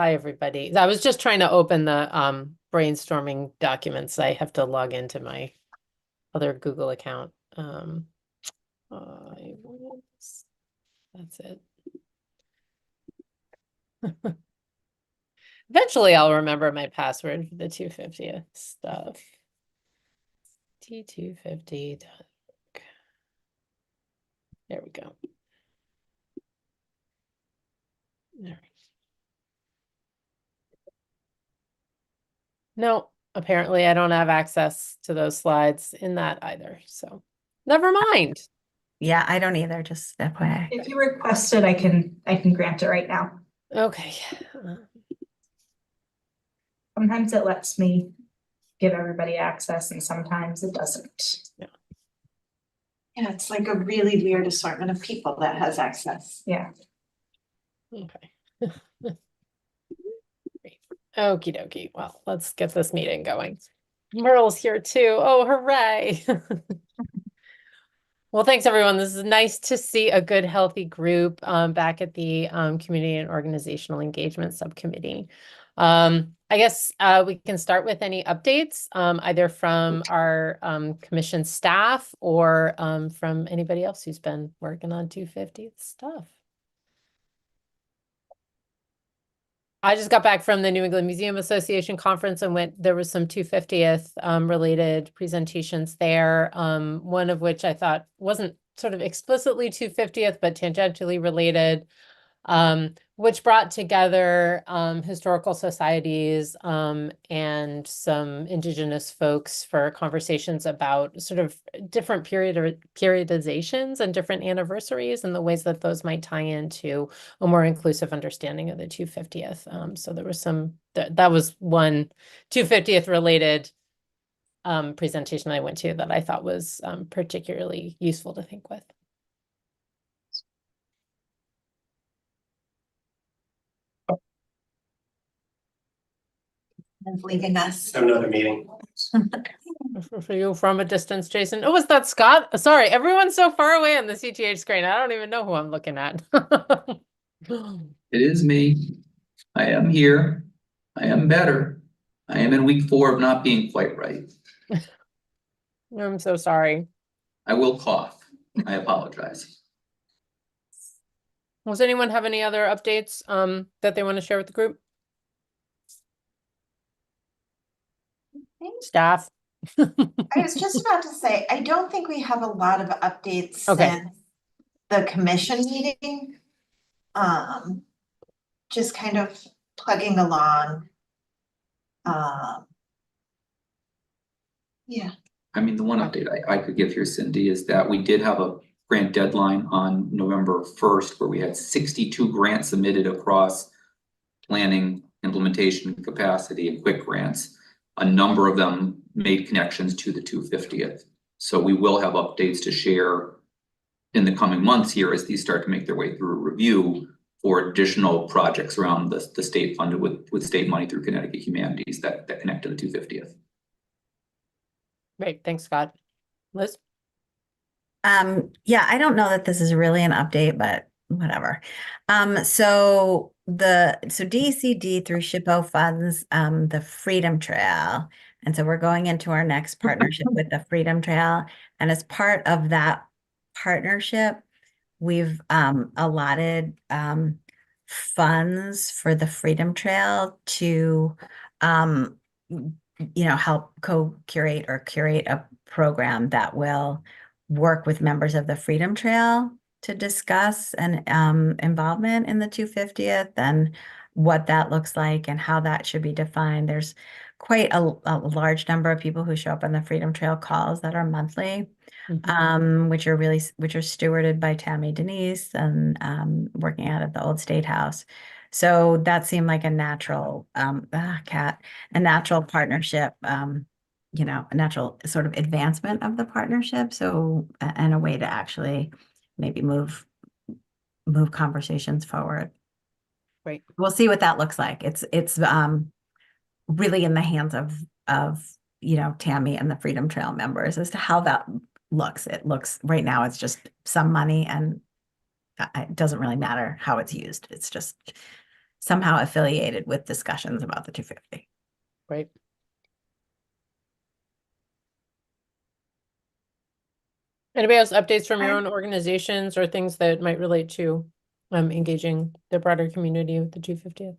Hi, everybody. I was just trying to open the brainstorming documents. I have to log into my other Google account. That's it. Eventually I'll remember my password for the 250th stuff. T250. There we go. All right. No, apparently I don't have access to those slides in that either. So never mind. Yeah, I don't either, just FYI. If you request it, I can grant it right now. Okay. Sometimes it lets me give everybody access and sometimes it doesn't. Yeah, it's like a really weird assortment of people that has access. Yeah. Okay. Great. Okie dokie. Well, let's get this meeting going. Merle's here too. Oh, hooray. Well, thanks everyone. This is nice to see a good, healthy group back at the Community and Organizational Engagement Subcommittee. I guess we can start with any updates, either from our commission staff or from anybody else who's been working on 250 stuff. I just got back from the New England Museum Association conference and there was some 250th related presentations there. One of which I thought wasn't sort of explicitly 250th, but tangentially related, which brought together historical societies and some indigenous folks for conversations about sort of different periodizations and different anniversaries and the ways that those might tie into a more inclusive understanding of the 250th. So there was that was one 250th related presentation I went to that I thought was particularly useful to think with. And leaving us. Another meeting. For you from a distance, Jason. Oh, was that Scott? Sorry, everyone's so far away on the CTH screen. I don't even know who I'm looking at. It is me. I am here. I am better. I am in week 4 of not being quite right. I'm so sorry. I will cough. I apologize. Does anyone have any other updates that they want to share with the group? Staff. I was just about to say, I don't think we have a lot of updates Okay. since the commission meeting. Just kind of plugging along. Yeah. I mean, the one update I could give here, Cindy, is that we did have a grant deadline on November 1st where we had 62 grants submitted across planning, implementation, capacity, and quick grants. A number of them made connections to the 250th. So we will have updates to share in the coming months here as these start to make their way through review for additional projects around the state funded with state money through Connecticut Humanities that connect to the 250th. Great, thanks, Scott. Liz? Yeah, I don't know that this is really an update, but whatever. So DCD through SHPO funds the Freedom Trail. And so we're going into our next partnership with the Freedom Trail. And as part of that partnership, we've allotted funds for the Freedom Trail to help co-curate or curate a program that will work with members of the Freedom Trail to discuss an involvement in the 250th and what that looks like and how that should be defined. There's quite a large number of people who show up on the Freedom Trail calls that are monthly, which are stewarded by Tammy Denise and working out at the Old State House. So that seemed like a natural natural partnership, a natural sort of advancement of the partnership. So, and a way to actually maybe move conversations forward. Great. We'll see what that looks like. It's really in the hands of Tammy and the Freedom Trail members as to how that looks. It looks right now, it's just some money and it doesn't really matter how it's used. It's just somehow affiliated with discussions about the 250. Right. Anybody else updates from your own organizations or things that might relate to engaging the broader community with the 250th?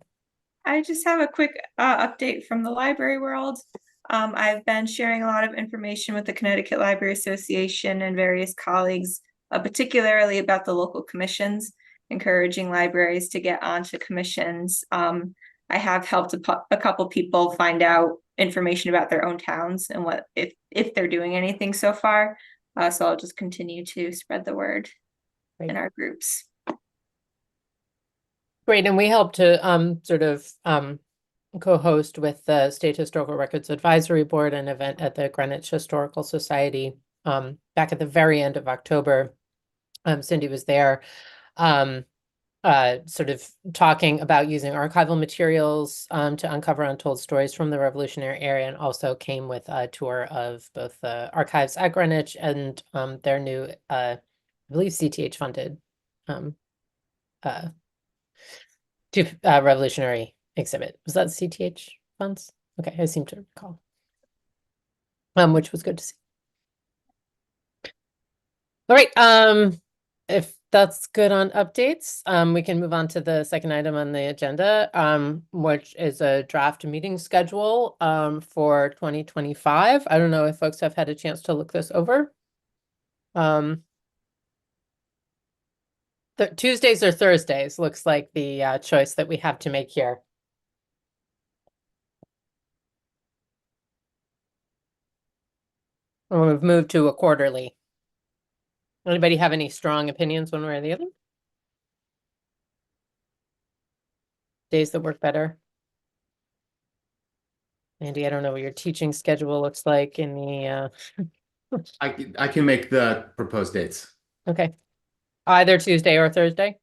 I just have a quick update from the library world. I've been sharing a lot of information with the Connecticut Library Association and various colleagues, particularly about the local commissions, encouraging libraries to get onto commissions. I have helped a couple people find out information about their own towns and what if they're doing anything so far. So I'll just continue to spread the word Great. in our groups. Great, and we help to sort of co-host with the State Historical Records Advisory Board an event at the Greenwich Historical Society back at the very end of October. Cindy was there sort of talking about using archival materials to uncover untold stories from the Revolutionary era, and also came with a tour of both the archives at Greenwich and their new, I believe CTH funded revolutionary exhibit. Was that CTH funds? Okay, I seem to recall. Which was good to see. All right, if that's good on updates, we can move on to the second item on the agenda, which is a draft meeting schedule for 2025. I don't know if folks have had a chance to look this over. The Tuesdays or Thursdays looks like the choice that we have to make here. And we've moved to a quarterly. Anybody have any strong opinions one way or the other? Days that work better? Andy, I don't know what your teaching schedule looks like in the I can make the proposed dates. okay. Either Tuesday or Thursday?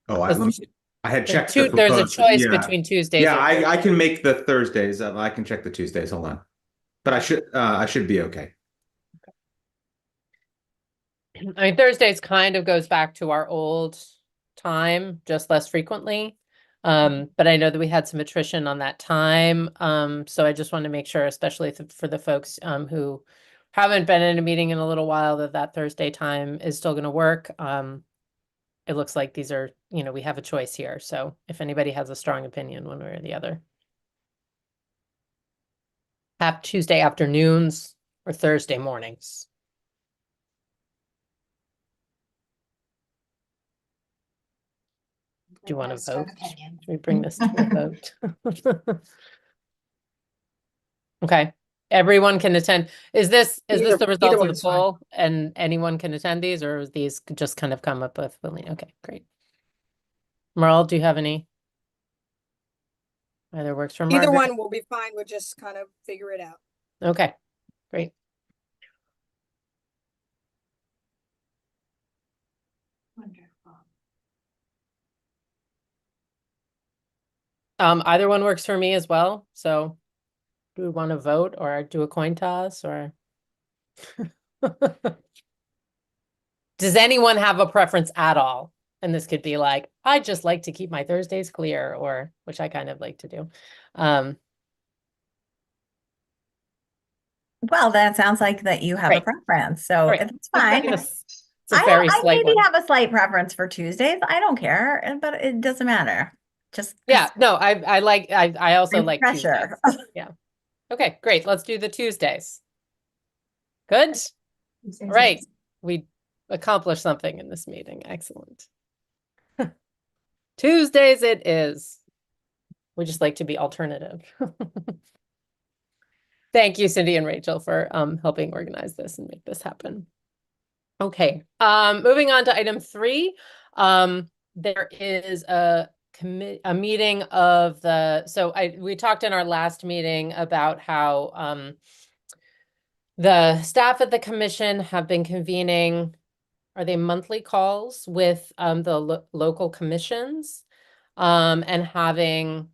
Oh, There's I had There's checked the there's a proposed. choice Yeah. between Tuesdays. Yeah, or I Thursdays. can make the Thursdays. I can check the Tuesdays. Hold on. But I should be okay. I mean, Thursdays kind of goes back to our old time, just less frequently. But I know that we had some attrition on that time. So I just want to make sure, especially for the folks who haven't been in a meeting in a little while, that Thursday time is still going to work. It looks like these are, we have a choice here. So if anybody has a strong opinion one way or the other. Have Tuesday afternoons or Thursday mornings. Do you want to vote? Should we bring this to a vote? Okay, everyone can attend. Is this the result of the poll and anyone can attend these, or these just kind of come up with willing? Okay, great. Merle, do you have any? Either works for Either Margaret. one will be fine. We'll just kind of figure it out. Okay, great. Wonderful. Either one works for me as well. So do we want to vote or do a coin toss or? Does anyone have a preference at all? And this could be like, I just like to keep my Thursdays clear, or which I kind of like to do. Well, that sounds like that you have a Right. preference, so Right. it's fine. It's a very I slight maybe one. have a slight preference for Tuesdays. I don't care, but it doesn't matter. Just Yeah, no, I also brings like pressure. Tuesdays. Yeah. Okay, great. Let's do the Tuesdays. Good. All right. We accomplished something in this meeting. Excellent. Tuesdays it is. We just like to be alternative. Thank you, Cindy and Rachel, for helping organize this and make this happen. Okay, moving on to item 3. There is a meeting of the, we talked in our last meeting about how the staff at the commission have been convening, are they monthly calls with the local commissions, and having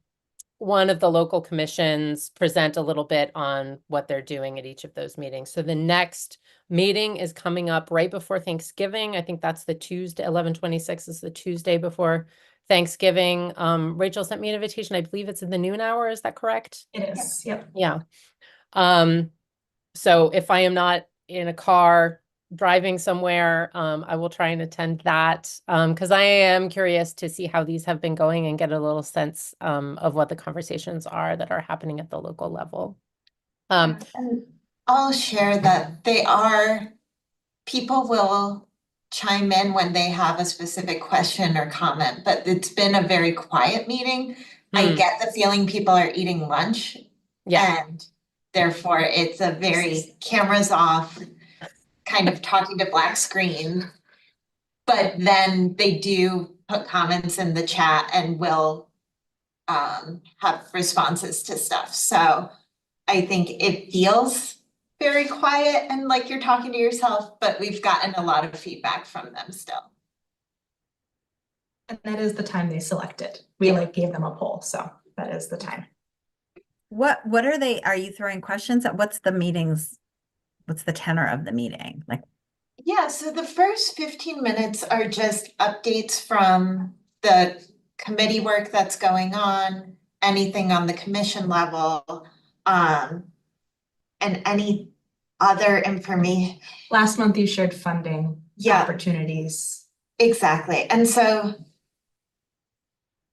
one of the local commissions present a little bit on what they're doing at each of those meetings. So the next meeting is coming up right before Thanksgiving. I think that's the Tuesday, 11/26 is the Tuesday before Thanksgiving. Rachel sent me an invitation. I believe it's in the noon hour. Is that correct? It is, yep. Yeah. So if I am not in a car driving somewhere, I will try and attend that. Because I am curious to see how these have been going and get a little sense of what the conversations are that are happening at the local level. And I'll share that people will chime in when they have a specific question or comment, but it's been a very quiet meeting. I Hmm. get the feeling people are eating lunch. Yeah. And therefore it's a very cameras off, kind of talking to black screen. But then they do put comments in the chat and will have responses to stuff. So I think it feels very quiet and like you're talking to yourself, but we've gotten a lot of feedback from them still. And that is the time they selected. We like gave them a poll, so that is the time. What are you throwing questions at? What's the tenor of the meeting? Like, Yeah, so the first 15 minutes are just updates from the committee work that's going on, anything on the commission level, and any other information. Last month you shared funding Yeah. opportunities. Exactly. And so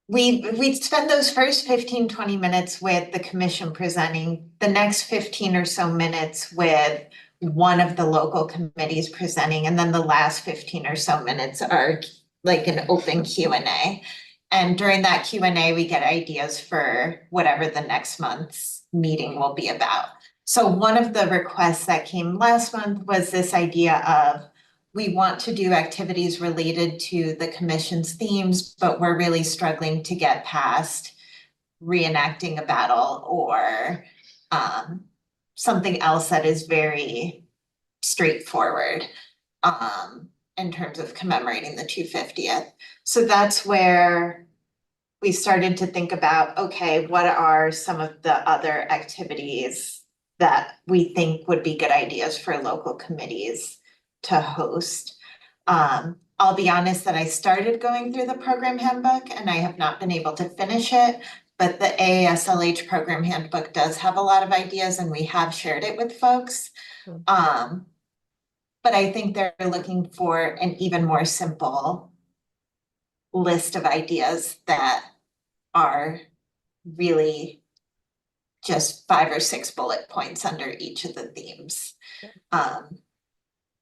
we spend those first 15-20 minutes with the commission presenting, the next 15 or so minutes with one of the local committees presenting, and then the last 15 or so minutes are like an open Q&A. And during that Q&A, we get ideas for whatever the next month's meeting will be about. So one of the requests that came last month was this idea of, we want to do activities related to the commission's themes, but we're really struggling to get past reenacting a battle or something else that is very straightforward in terms of commemorating the 250th. So that's where we started to think about, okay, what are some of the other activities that we think would be good ideas for local committees to host. I'll be honest that I started going through the program handbook and I have not been able to finish it, but the AASLH program handbook does have a lot of ideas and we have shared it with folks. But I think they're looking for an even more simple list of ideas that are really just 5 or 6 bullet points under each of the themes.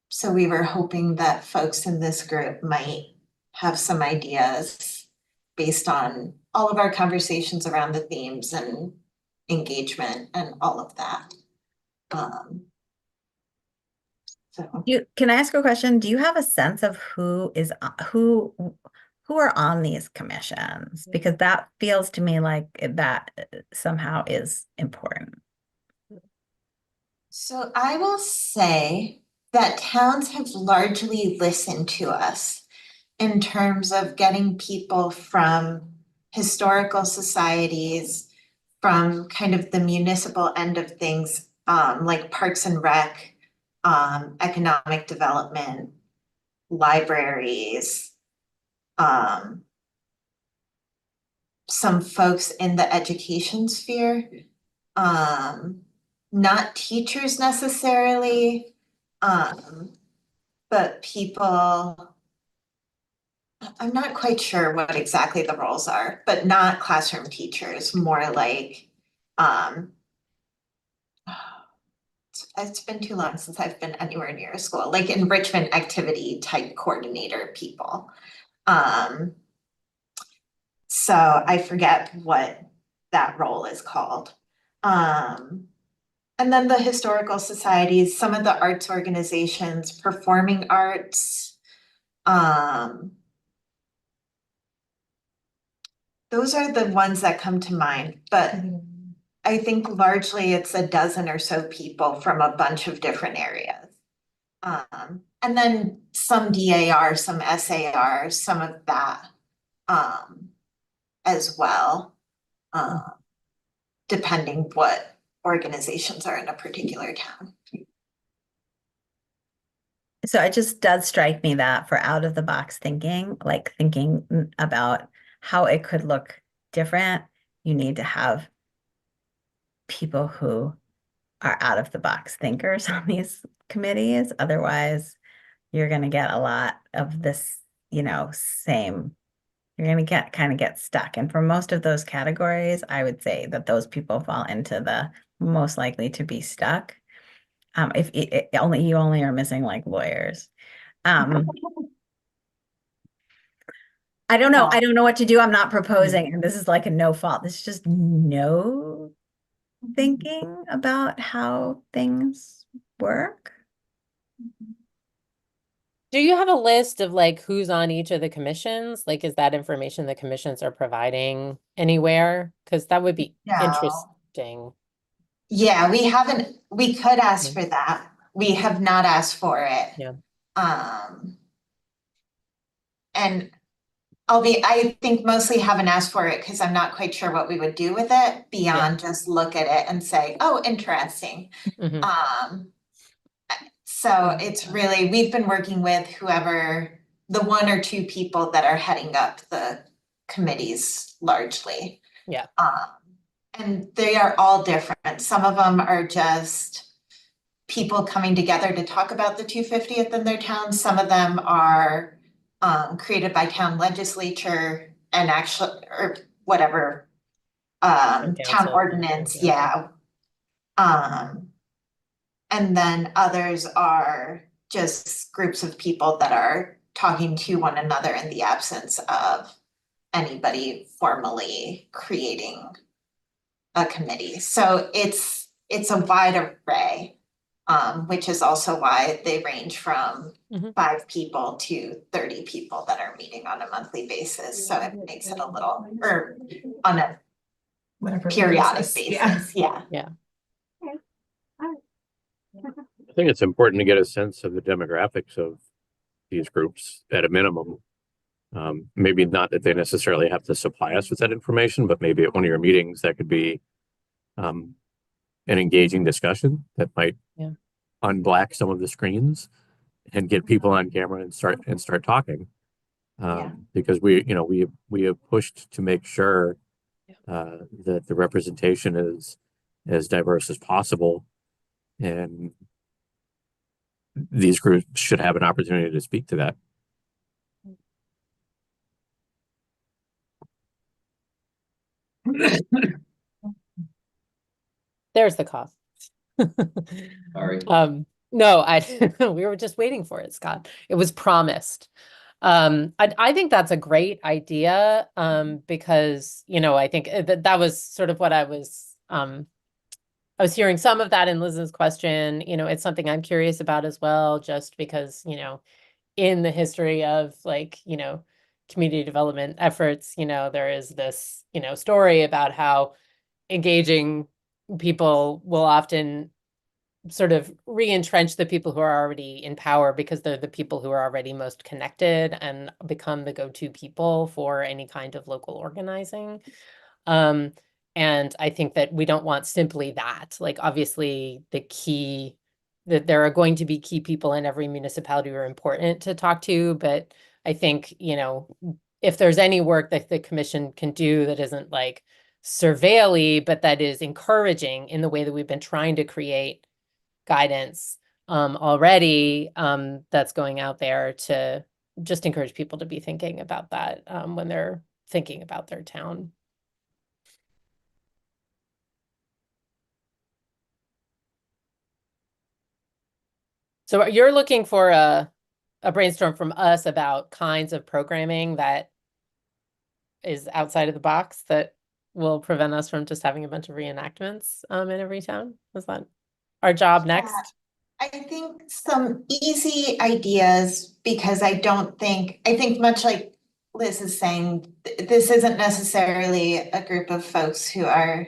So we were hoping that folks in this group might have some ideas based on all of our conversations around the themes and engagement and all of that. So can I ask a question? Do you have a sense of who are on these commissions? Because that feels to me like that somehow is important. So I will say that towns have largely listened to us in terms of getting people from historical societies, from kind of the municipal end of things, like Parks and Rec, economic development, libraries, some folks in the education sphere, not teachers necessarily, but people, I'm not quite sure what exactly the roles are, but not classroom teachers, more like, it's been too long since I've been anywhere near a school, like enrichment activity type coordinator people. So I forget what that role is called. And then the historical societies, some of the arts organizations, performing arts. Those are the ones that come to mind, but I think largely it's a dozen or so people from a bunch of different areas. And then some DAR, some SAR, some of that as well, depending what organizations are in a particular town. So it just does strike me that for out of the box thinking, like thinking about how it could look different, you need to have people who are out of the box thinkers on these committees. Otherwise, you're going to get a lot of this, same. You're going to get stuck. And for most of those categories, I would say that those people fall into the most likely to be stuck. If you only are missing like lawyers. I don't know. I don't know what to do. I'm not proposing, and this is like a no fault. This is just no thinking about how things work. Do you have a list of like who's on each of the commissions? Like, is that information the commissions are providing anywhere? Because that would be No. interesting. Yeah, we could ask Yeah. for that. We have not asked for it. Yeah. And I think mostly haven't asked for it because I'm not quite sure what we would do with it beyond just look at it and say, oh, interesting. Mhm. So it's really, we've been working with whoever, the one or two people that are heading up the committees largely. Yeah. And they are all different. Some of them are just people coming together to talk about the 250th in their town. Some of them are created by town legislature and actually, or whatever, town council, ordinance, yeah. And then others are just groups of people that are talking to one another in the absence of anybody formally creating a committee. So it's a wide array, which is also why they range from Mhm. 5 people to 30 people that are meeting on a monthly basis. So it makes it a little, or on a Whatever periodic basis, basis, yeah. I think it's important to get a sense of the demographics of these groups at a minimum. Maybe not that they necessarily have to supply us with that information, but maybe at one of your meetings that could be an engaging discussion that might unblack some of the screens and get people on camera and start talking. Because we have pushed to make sure that the representation is as diverse as possible, and these groups should have an opportunity to speak to that. There's the cough. Sorry. No, we were just waiting for it, Scott. It was promised. I think that's a great idea, because, I think that was sort of what I was hearing some of that in Liz's question. It's something I'm curious about as well, just because, in the history of like, community development efforts, there is this, story about how engaging people will often sort of re-entrench the people who are already in power because they're the people who are already most connected and become the go-to people for any kind of local organizing. And I think that we don't want simply that. Like, obviously, that there are going to be key people in every municipality who are important to talk to, but I think, if there's any work that the commission can do that isn't like surveilly, but that is encouraging in the way that we've been trying to create guidance already, that's going out there to just encourage people to be thinking about that when they're thinking about their town. So you're looking for a brainstorm from us about kinds of programming that is outside of the box that will prevent us from just having a bunch of reenactments in every town? Is that our job next? I think some easy ideas, because I think much like Liz is saying, this isn't necessarily a group of folks who are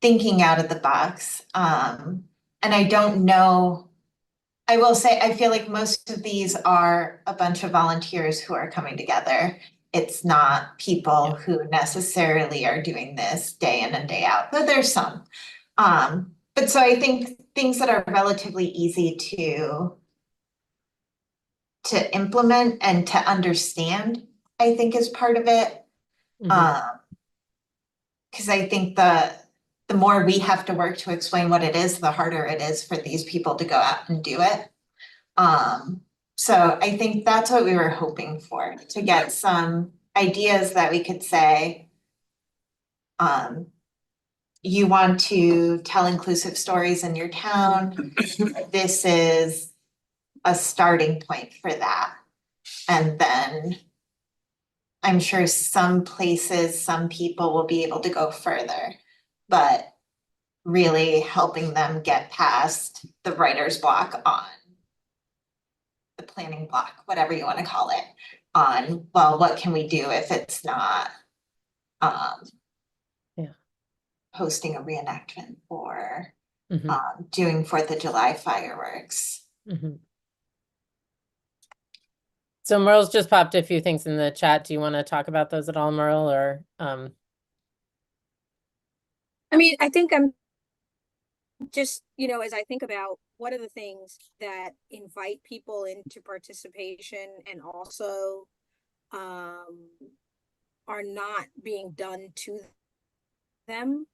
thinking out of the box. And I don't know, I will say, I feel like most of these are a bunch of volunteers who are coming together. It's not people who necessarily are doing this day in and day out, but there's some. But so I think things that are relatively easy to implement and to understand, I think is part of it. Mhm. Because I think the more we have to work to explain what it is, the harder it is for these people to go out and do it. So I think that's what we were hoping for, to get some ideas that we could say, you want to tell inclusive stories in your town, this is a starting point for that. And then I'm sure some places, some people will be able to go further, but really helping them get past the writer's block on the planning block, whatever you want to call it, on, well, what can we do if it's not Yeah. hosting a reenactment or Mhm. doing 4th of July fireworks. Mhm. So Merle's just popped a few things in the chat. Do you want to talk about those at all, Merle, or I mean, I think I'm just, as I think about what are the things that invite people into participation and also are not being done to them,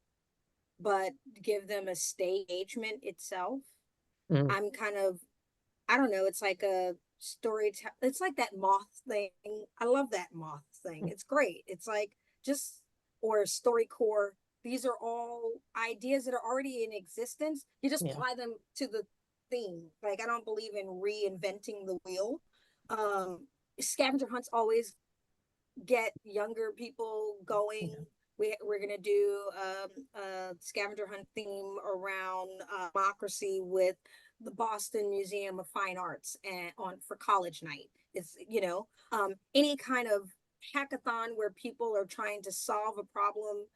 but give them a state engagement itself. Mm. I'm kind of, I don't know, it's like a story, it's like that moth thing. I love that moth thing. It's great. It's like just, or StoryCorps. These are all ideas that are already in existence. You just Yeah. apply them to the theme. Like, I don't believe in reinventing the wheel. Scavenger hunts always get younger people going. We're gonna do a scavenger hunt theme around democracy with the Boston Museum of Fine Arts and on for college night. It's any kind of hackathon where people are trying to solve a problem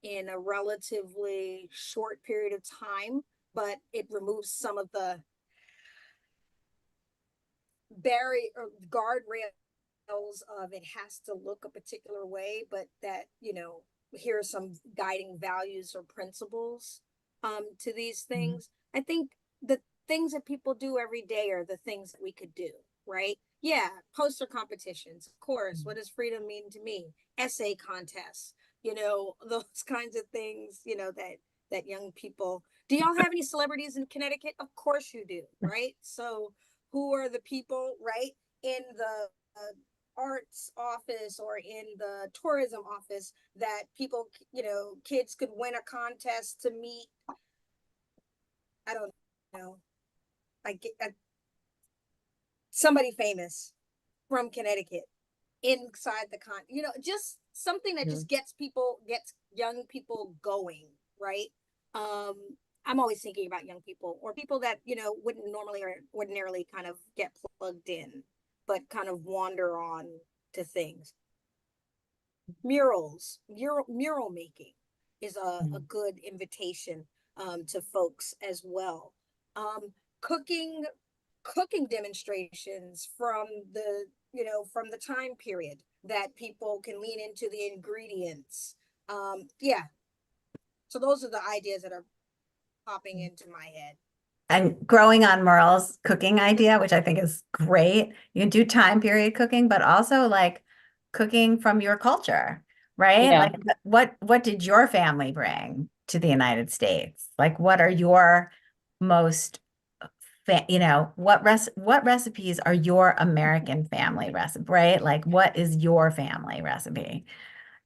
in a relatively short period of time, but it removes some of the barrier or guardrail of it has to look a particular way, but that, here are some guiding values or principles to these things. I think the things that people do every day are the things that we could do, right? Yeah, poster competitions, of course. What does freedom mean to me? Essay contests, those kinds of things, that young people. Do y'all have any celebrities in Connecticut? Of course you do, right? So who are the people, right, in the arts office or in the tourism office that people, kids could win a contest to meet, I don't know, somebody famous from Connecticut inside the just something that just gets young people going, right? I'm always thinking about young people or people that, wouldn't normally or ordinarily kind of get plugged in, but kind of wander on to things. Mural making is a good invitation to folks as well. Cooking demonstrations from the time period that people can lean into the ingredients. Yeah. So those are the ideas that are popping into my head. And growing on Merle's cooking idea, which I think is great. You can do time period cooking, but also like cooking from your culture, right? Yeah. Like what did your family bring to the United States? Like what are your most what recipes are your American family recipe, right? Like what is your family recipe?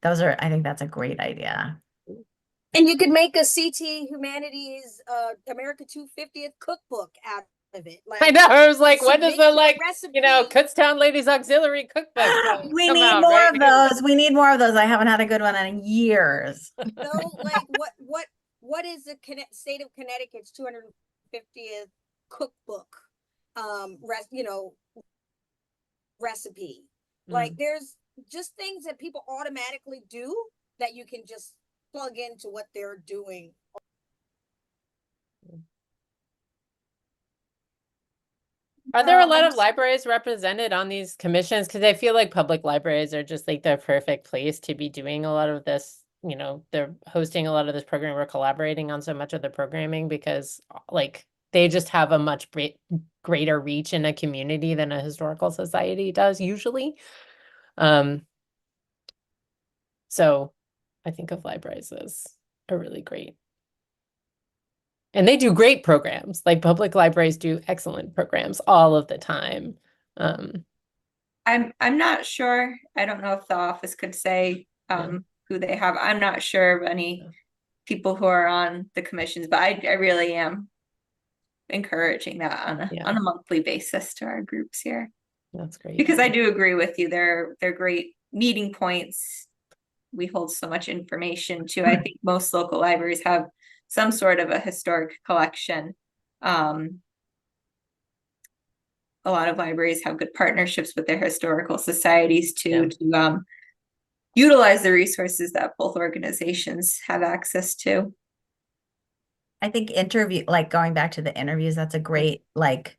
I think that's a great idea. And you could make a CT Humanities America 250th cookbook out of it. Like, I know. I was like, when does submit the your recipe. Kutztown Ladies Auxiliary Cookbook We come need out, more right? of those. We need more of those. I haven't had a good one in years. No, like what is the state of Connecticut's 250th cookbook recipe? Like there's just things that people automatically do that you can just plug into what they're doing. Are there a lot of libraries represented on these commissions? Because I feel like public libraries are just like the perfect place to be doing a lot of this. They're hosting a lot of this program or collaborating on so much of the programming because like they just have a much greater reach in a community than a historical society does usually. So I think of libraries as a really great. And they do great programs. Like public libraries do excellent programs all of the time. I'm not sure. I don't know if the office could say who they have. I'm not sure of any people who are on the commissions, but I really am encouraging that on a monthly basis to our groups here. That's great. Because I do agree with you. They're great meeting points. We hold so much information too. I think most local libraries have some sort of a historic collection. A lot of libraries have good partnerships with their historical societies too, to utilize the resources that both organizations have access to. I think like going back to the interviews, that's a great like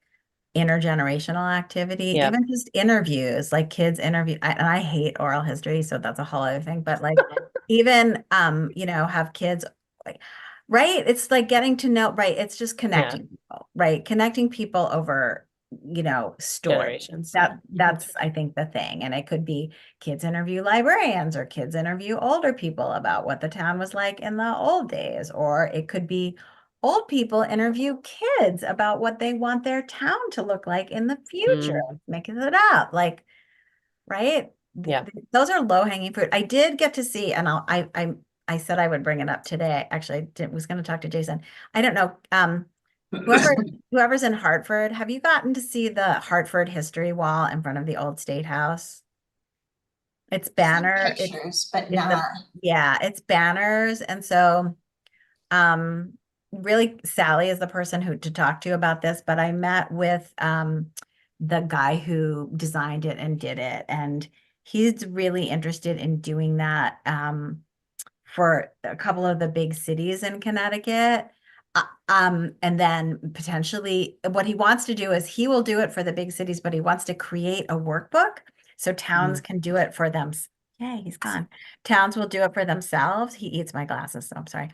intergenerational activity. Yeah. Even just interviews, like kids interview. And I hate oral history, so that's a whole other thing. But like even have kids, like, right? It's like getting to know, right? It's just connecting people, right? Connecting people over stories. Generations. That's I think the thing. And it could be kids interview librarians or kids interview older people about what the town was like in the old days, or it could be old people interview kids about what they want their town to look like in the future. Making it up, like, right? Yeah. Those are low-hanging fruit. I did get to see, and I said I would bring it up today. Actually, I was going to talk to Jason. I don't know. Whoever's in Hartford, have you gotten to see the Hartford history wall in front of the old State House? It's banner. Pictures, but It's not. yeah, it's banners. And so really Sally is the person to talk to about this, but I met with the guy who designed it and did it, and he's really interested in doing that for a couple of the big cities in Connecticut. And then potentially what he wants to do is he will do it for the big cities, but he wants to create a workbook so towns can do it for them. Yay, he's gone. Towns will do it for themselves. He eats my glasses, so I'm sorry.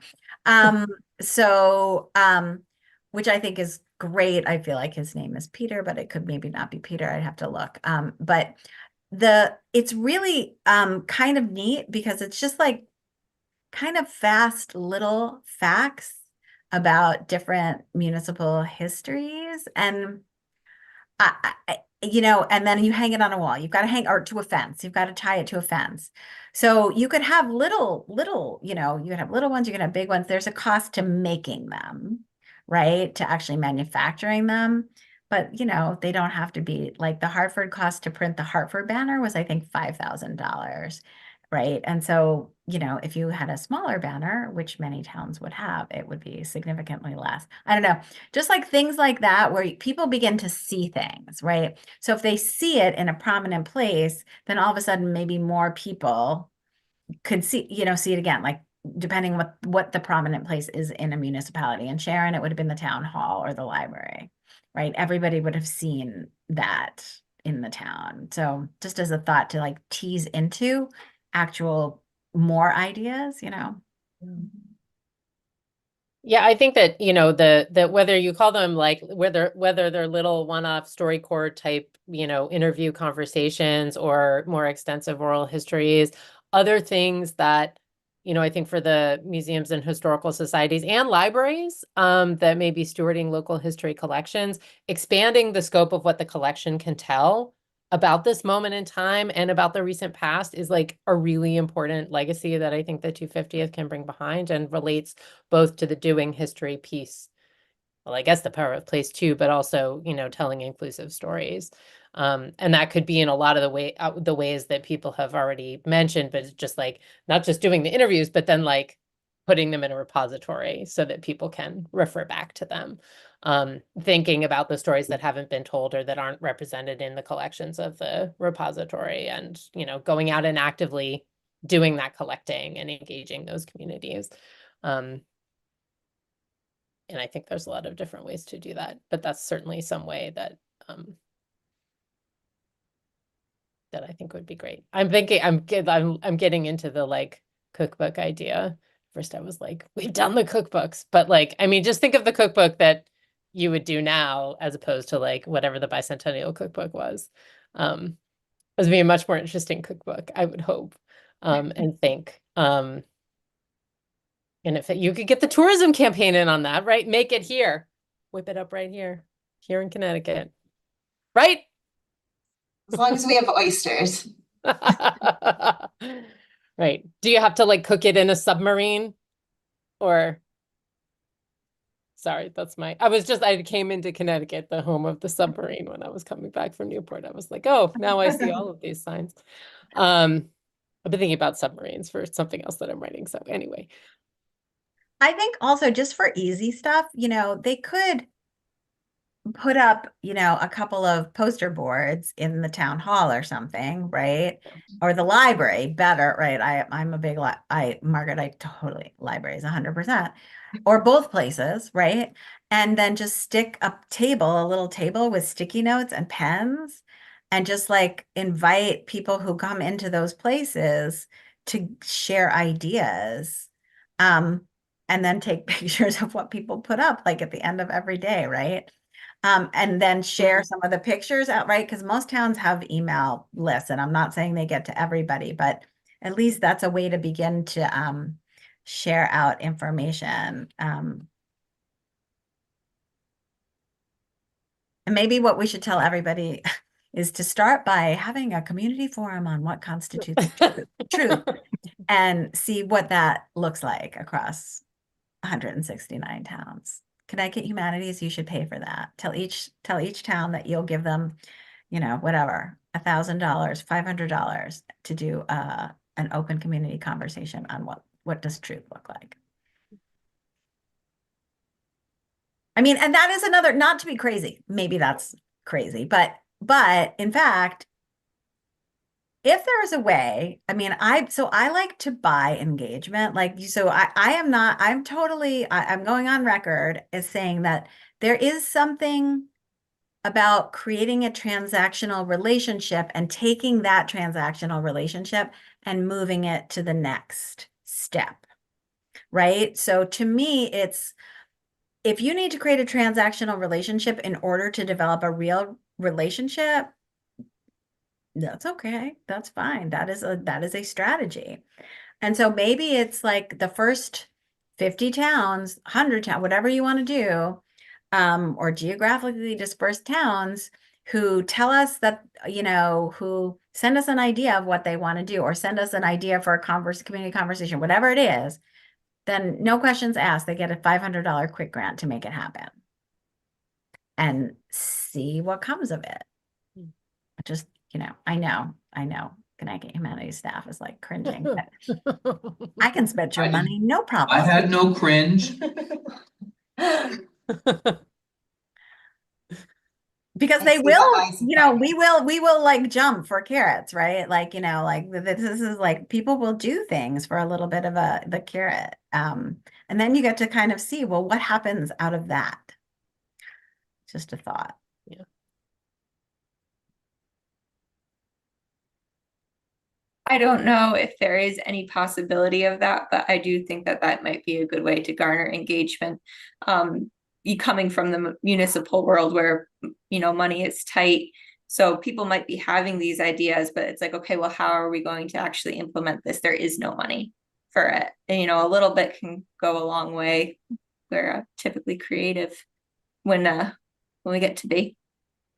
Which I think is great. I feel like his name is Peter, but it could maybe not be Peter. I'd have to look. But it's really kind of neat because it's just like kind of fast little facts about different municipal histories, and and then you hang it on a wall. You've got to hang or to a fence. You've got to tie it to a fence. So you could have little, you could have little ones, you can have big ones. There's a cost to making them, right? To actually manufacturing them. But, they don't have to be like the Hartford cost to print the Hartford banner was, I think, $5,000. Right. And so, if you had a smaller banner, which many towns would have, it would be significantly less. I don't know, just like things like that, where people begin to see things, right? So if they see it in a prominent place, then all of a sudden, maybe more people could see it again, like depending what the prominent place is in a municipality. In Sharon, it would have been the town hall or the library, right? Everybody would have seen that in the town. So just as a thought to like tease into actual more ideas. Yeah, I think that, that whether you call them like whether they're little one-off StoryCorps type, interview conversations or more extensive oral histories, other things that, I think for the museums and historical societies and libraries that may be stewarding local history collections, expanding the scope of what the collection can tell about this moment in time and about the recent past is like a really important legacy that I think the 250th can bring behind and relates both to the doing history piece. Well, I guess the power of place too, but also, telling inclusive stories. And that could be in a lot of the ways that people have already mentioned, but it's just like, not just doing the interviews, but then like putting them in a repository so that people can refer back to them. Thinking about the stories that haven't been told or that aren't represented in the collections of the repository and, going out and actively doing that collecting and engaging those communities. And I think there's a lot of different ways to do that, but that's certainly some way that that I think would be great. I'm thinking I'm getting into the like cookbook idea. First I was like, we've done the cookbooks, but like, I mean, just think of the cookbook that you would do now as opposed to like whatever the bicentennial cookbook was. It would be a much more interesting cookbook, I would hope. and think. And if you could get the tourism campaign in on that, right? Make it here. Whip it up right here in Connecticut. Right? As long as we have oysters. Right. Do you have to like cook it in a submarine? Or sorry, I came into Connecticut, the home of the submarine, when I was coming back from Newport. I was like, oh, now I see all of these signs. I've been thinking about submarines for something else that I'm writing. So anyway. I think also just for easy stuff, they could put up, a couple of poster boards in the town hall or something, right? Or the library, better, right? I'm a big, Margaret, I totally, libraries 100%, or both places, right? And then just stick a little table with sticky notes and pens, and just like invite people who come into those places to share ideas. And then take pictures of what people put up, like at the end of every day, right? And then share some of the pictures out, right? Because most towns have email lists, and I'm not saying they get to everybody, but at least that's a way to begin to share out information. And maybe what we should tell everybody is to start by having a community forum on what constitutes truth, and see what that looks like across 169 towns. Connecticut Humanities, you should pay for that. Tell each town that you'll give them, whatever, $1,000, $500 to do an open community conversation on what does truth look like. I mean, and that is another, not to be crazy, maybe that's crazy, but in fact, if there is a way, I mean, I like to buy engagement. So I'm going on record as saying that there is something about creating a transactional relationship and taking that transactional relationship and moving it to the next step, right? So to me, it's, if you need to create a transactional relationship in order to develop a real relationship, that's okay. That's fine. That is a strategy. And so maybe it's like the first 50 towns, 100 towns, whatever you want to do, or geographically dispersed towns who tell us that, who send us an idea of what they want to do, or send us an idea for a community conversation, whatever it is, then no questions asked. They get a $500 quick grant to make it happen and see what comes of it. Just, I know Connecticut Humanities staff is like cringing. I can spend your money, no problem. I had no cringe. Because they will, we will like jump for carrots, right? Like, this is like, people will do things for a little bit of the carrot. And then you get to kind of see, well, what happens out of that? Just a thought. Yeah. I don't know if there is any possibility of that, but I do think that that might be a good way to garner engagement. You coming from the municipal world where, money is tight. So people might be having these ideas, but it's like, okay, well, how are we going to actually implement this? There is no money for it. And, a little bit can go a long way. We're typically creative when we get to be.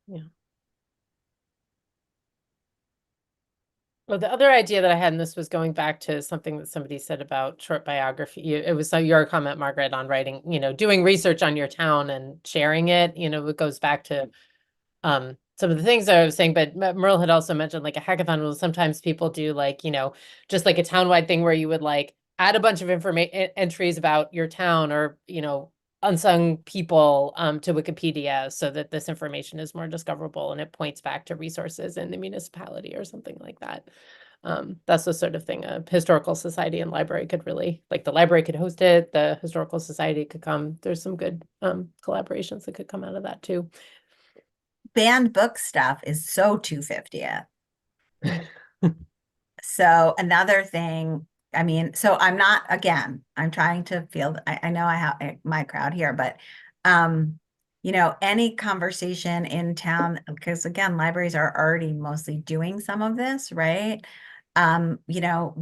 Yeah. Well, the other idea that I had, and this was going back to something that somebody said about short biography. It was your comment, Margaret, on writing, doing research on your town and sharing it. It goes back to some of the things I was saying, but Merle had also mentioned like a hackathon. Well, sometimes people do like, just like a townwide thing where you would like add a bunch of information entries about your town, or, unsung people to Wikipedia, so that this information is more discoverable and it points back to resources in the municipality or something like that. That's the sort of thing a historical society and library could really, like the library could host it, the historical society could come. There's some good collaborations that could come out of that too. Banned book stuff is so 250th. So another thing, I mean, so I'm not, again, I'm trying to feel, I know I have my crowd here, but, any conversation in town, because again, libraries are already mostly doing some of this, right? You know,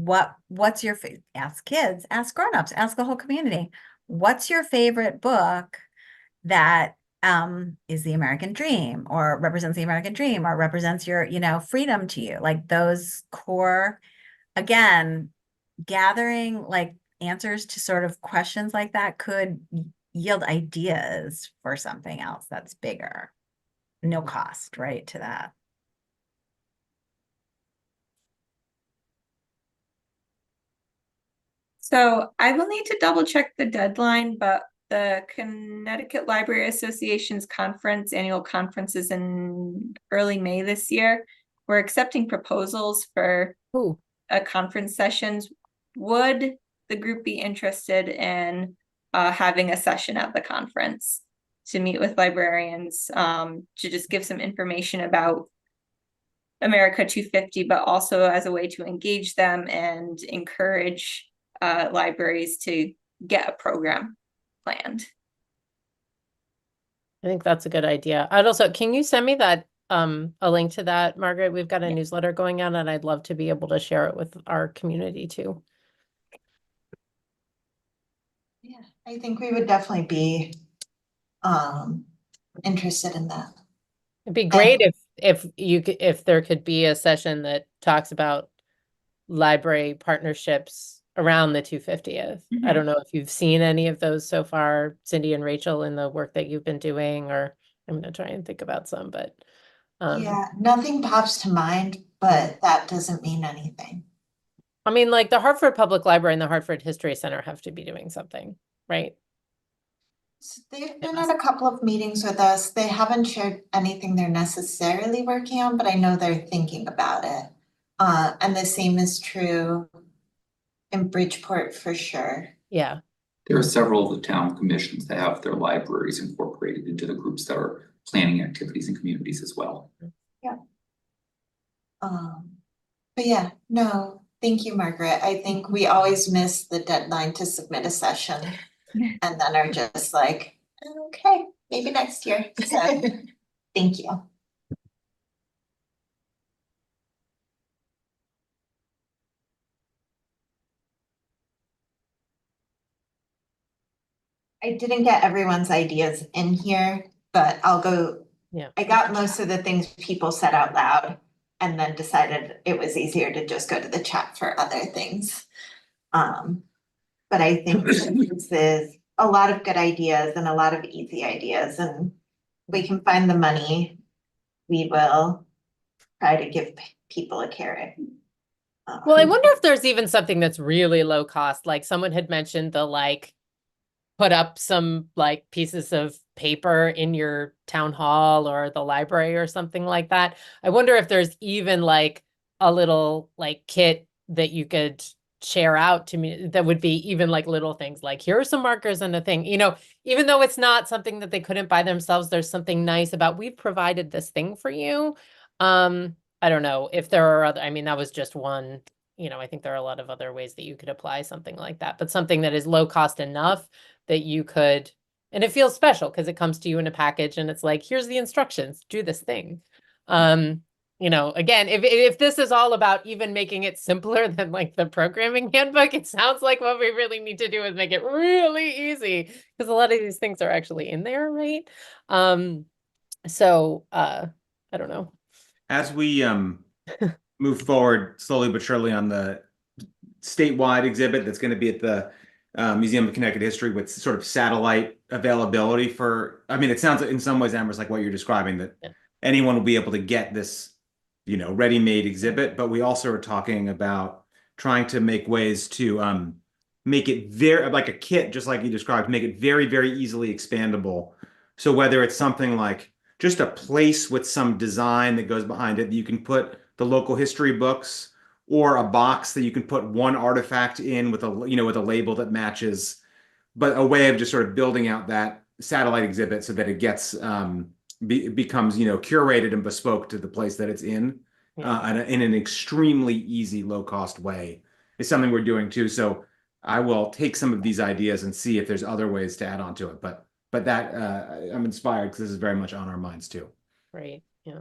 what's your, ask kids, ask grownups, ask the whole community. What's your favorite book that is the American dream or represents the American dream or represents your, you know, freedom to you? Like those core, again, gathering like answers to sort of questions like that could yield ideas for something else that's bigger. No cost, right, to that. So I will need to double check the deadline, but the Connecticut Library Association's annual conference is in early May this year. We're accepting proposals for Ooh, conference sessions. Would the group be interested in having a session at the conference to meet with librarians to just give some information about America 250, but also as a way to engage them and encourage libraries to get a program planned? I think that's a good idea. I'd also, can you send me that, a link to that, Margaret? We've got a Yeah. newsletter going out and I'd love to be able to share it with our community too. Yeah, I think we would definitely be interested in that. It'd be great if you could, if there could be a session that talks about library partnerships around the 250th. I Mhm. don't know if you've seen any of those so far, Cindy and Rachel, in the work that you've been doing, or I'm gonna try and think about some, but Yeah, nothing pops to mind, but that doesn't mean anything. I mean, like the Hartford Public Library and the Hartford History Center have to be doing something, right? So they've been at a couple of meetings with us. They haven't shared anything they're necessarily working on, but I know they're thinking about it. And the same is true in Bridgeport for sure. Yeah. There are several of the town commissions that have their libraries incorporated into the groups that are planning activities in communities as well. But yeah, no, thank you, Margaret. I think we always miss the deadline to submit a session and then are just like, okay, maybe next year. So, thank you. I didn't get everyone's ideas in here, but I'll go. Yeah. I got most of the things people said out loud and then decided it was easier to just go to the chat for other things. But I think this is a lot of good ideas and a lot of easy ideas, and we can find the money. We will try to give people a carrot. Well, I wonder if there's even something that's really low cost. Like someone had mentioned the like put up some like pieces of paper in your town hall or the library or something like that. I wonder if there's even like a little like kit that you could share out to me that would be even like little things like here are some markers and a thing, you know, even though it's not something that they couldn't buy themselves, there's something nice about we've provided this thing for you. I don't know if there are other, I mean, that was just one, you know, I think there are a lot of other ways that you could apply something like that, but something that is low cost enough that you could, and it feels special because it comes to you in a package and it's like, here's the instructions, do this thing. You know, again, if this is all about even making it simpler than like the programming handbook, it sounds like what we really need to do is make it really easy because a lot of these things are actually in there, right? So I don't know. As we move forward slowly but surely on the statewide exhibit that's going to be at the Museum of Connecticut History with sort of satellite availability for, I mean, it sounds in some ways, Amber's like what you're describing, that Yeah. anyone will be able to get this, you know, ready-made exhibit, but we also are talking about trying to make ways to make it very, like a kit, just like you described, make it very, very easily expandable. So whether it's something like just a place with some design that goes behind it, you can put the local history books, or a box that you can put one artifact in with a, you know, with a label that matches, but a way of just sort of building out that satellite exhibit so that it gets becomes, you know, curated and bespoke to the place that it's in, in an extremely easy, low cost way is something we're doing too. So I will take some of these ideas and see if there's other ways to add on to it. But that I'm inspired because this is very much on our minds too. Right. Yeah.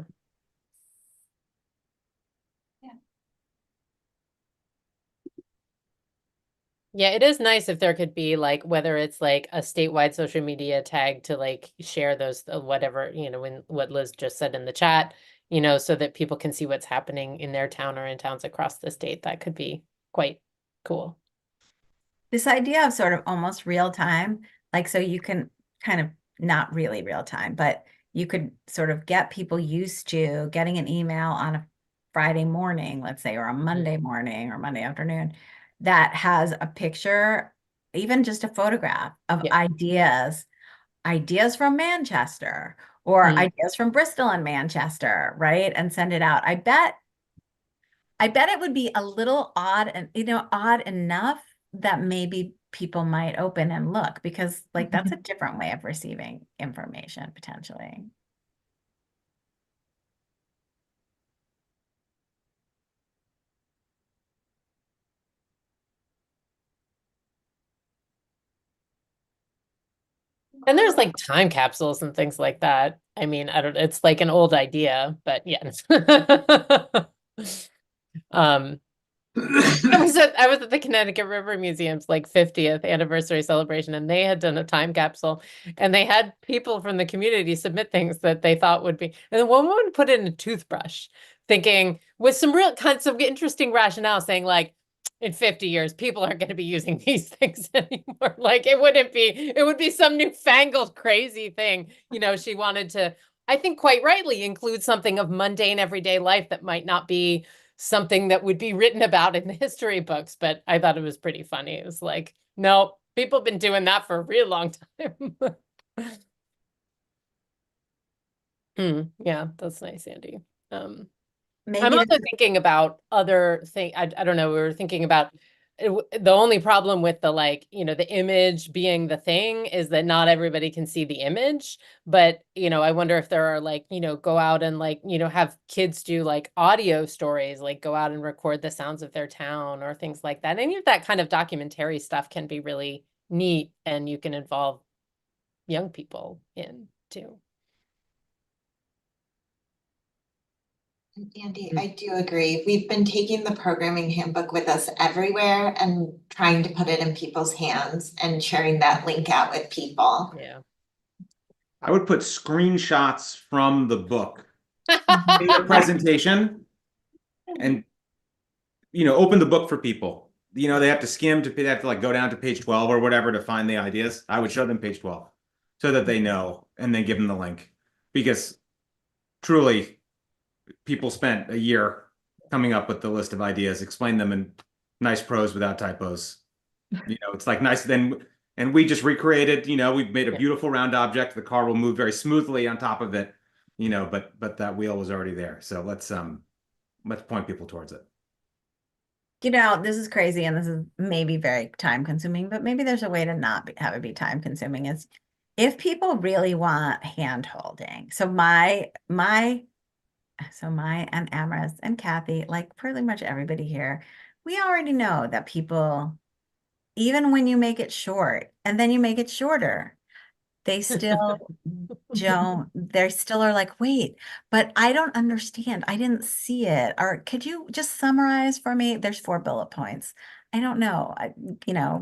Yeah, it is nice if there could be like, whether it's like a statewide social media tag to like share those, whatever, when what Liz just said in the chat, so that people can see what's happening in their town or in towns across the state. That could be quite cool. This idea of sort of almost real time, like, so you can kind of not really real time, but you could sort of get people used to getting an email on a Friday morning, let's say, or a Monday morning or Monday afternoon that has a picture, even just a photograph of Yeah. ideas from Manchester or Mm. ideas from Bristol and Manchester, right? And send it out. I bet it would be a little odd and, odd enough that maybe people might open and look, because like that's a different way of receiving information potentially. And there's like time capsules and things like that. I mean, I don't, it's like an old idea, but yeah. Um, I was at the Connecticut River Museum's like 50th anniversary celebration, and they had done a time capsule, and they had people from the community submit things that they thought would be, and the one woman put in a toothbrush, thinking with some real kinds of interesting rationale, saying like, in 50 years, people aren't going to be using these things anymore. Like it would be some newfangled crazy thing. She wanted to, I think quite rightly, include something of mundane everyday life that might not be something that would be written about in the history books, but I thought it was pretty funny. It was like, no, people have been doing that for a real long time. Yeah, that's nice, Andy. I'm Maybe also thinking about other thing. I don't know. We were thinking about the only problem with the the image being the thing is that not everybody can see the image. But, I wonder if there are go out and have kids do like audio stories, like go out and record the sounds of their town or things like that. Any of that kind of documentary stuff can be really neat, and you can involve young people in too. Andy, I do agree. We've been taking the programming handbook with us everywhere and trying to put it in people's hands and sharing that link out with people. Yeah. I would put screenshots from the book in the presentation and, open the book for people. They have to skim they have to like go down to page 12 or whatever to find the ideas. I would show them page 12 so that they know, and then give them the link, because truly people spent a year coming up with the list of ideas, explain them in nice prose without typos. It's like nice then, and we just recreated, we've made a beautiful round object. The car will move very smoothly on top of it, but that wheel was already there. So let's point people towards it. this is crazy and this is maybe very time consuming, but maybe there's a way to not have it be time consuming. Is if people really want hand holding. So my and Amris and Kathy, like pretty much everybody here, we already know that people, even when you make it short and then you make it shorter, they still they still are like, wait, but I don't understand. I didn't see it. Or could you just summarize for me? There's 4 bullet points. I don't know.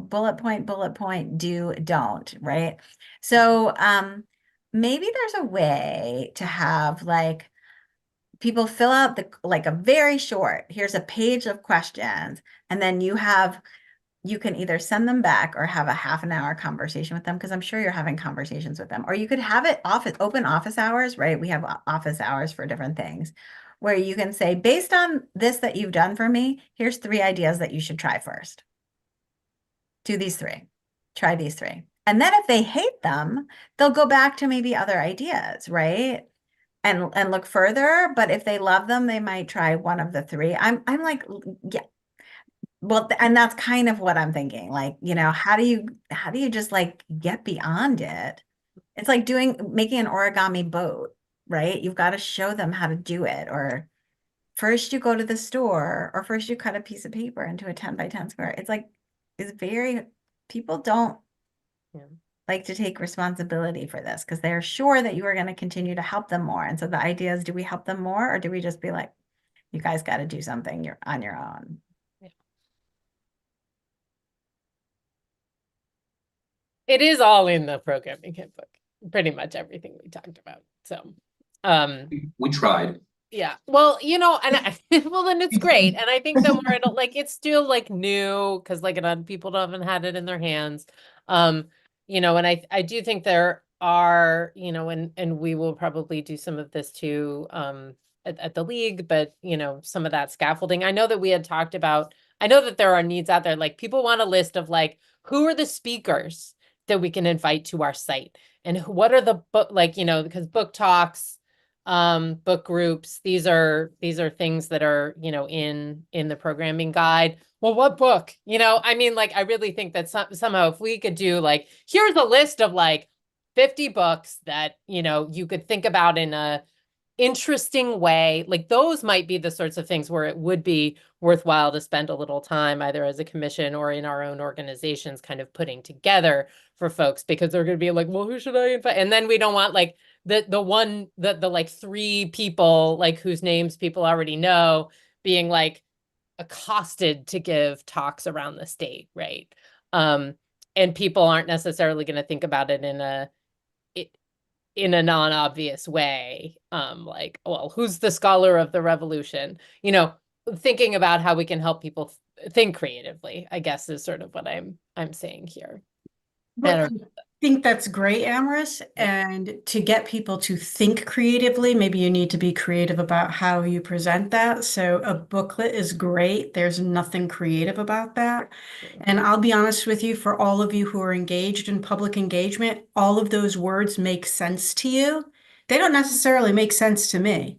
Bullet point, do, don't, right? So maybe there's a way to have like people fill out a very short, here's a page of questions, and then you can either send them back or have a half an hour conversation with them, because I'm sure you're having conversations with them, or you could have it open office hours, right? We have office hours for different things where you can say, based on this that you've done for me, here's 3 ideas that you should try first. Do these 3, try these 3. And then if they hate them, they'll go back to maybe other ideas, right? And look further. But if they love them, they might try one of the 3. I'm like, yeah. Well, and that's kind of what I'm thinking. Like, how do you just like get beyond it? It's like making an origami boat, right? You've got to show them how to do it. Or first you go to the store, or first you cut a piece of paper into a 10 by 10 square. It's like, people don't like to take responsibility for this, because they're sure that you are going to continue to help them more. And so the idea is, do we help them more, or do we just be like, you guys got to do something, you're on your own? It is all in the programming handbook, pretty much everything we talked about. So, We tried. yeah, well, and well, then it's great. And I think the more it'll like, it's still like new because like a lot of people haven't had it in their hands. And I do think there are, and we will probably do some of this too, at the league, but some of that scaffolding. I know that we had talked about, I know that there are needs out there, like people want a list of like, who are the speakers that we can invite to our site and what are the book, like, because book talks, book groups, these are things that are in the programming guide. Well, what book, I mean, like I really think that somehow if we could do like, here's a list of like 50 books that you could think about in a interesting way, like those might be the sorts of things where it would be worthwhile to spend a little time either as a commission or in our own organizations kind of putting together for folks, because they're going to be like, well, who should I invite? And then we don't want like the like 3 people like whose names people already know being like accosted to give talks around the state, right? And people aren't necessarily going to think about it in a non-obvious way, like, well, who's the scholar of the revolution? Thinking about how we can help people think creatively, I guess, is sort of what I'm saying here. But I I think that's great, Amaris. And to get people to think creatively, maybe you need to be creative about how you present that. So a booklet is great. There's nothing creative about that. And I'll be honest with you, for all of you who are engaged in public engagement, all of those words make sense to you. They don't necessarily make sense to me.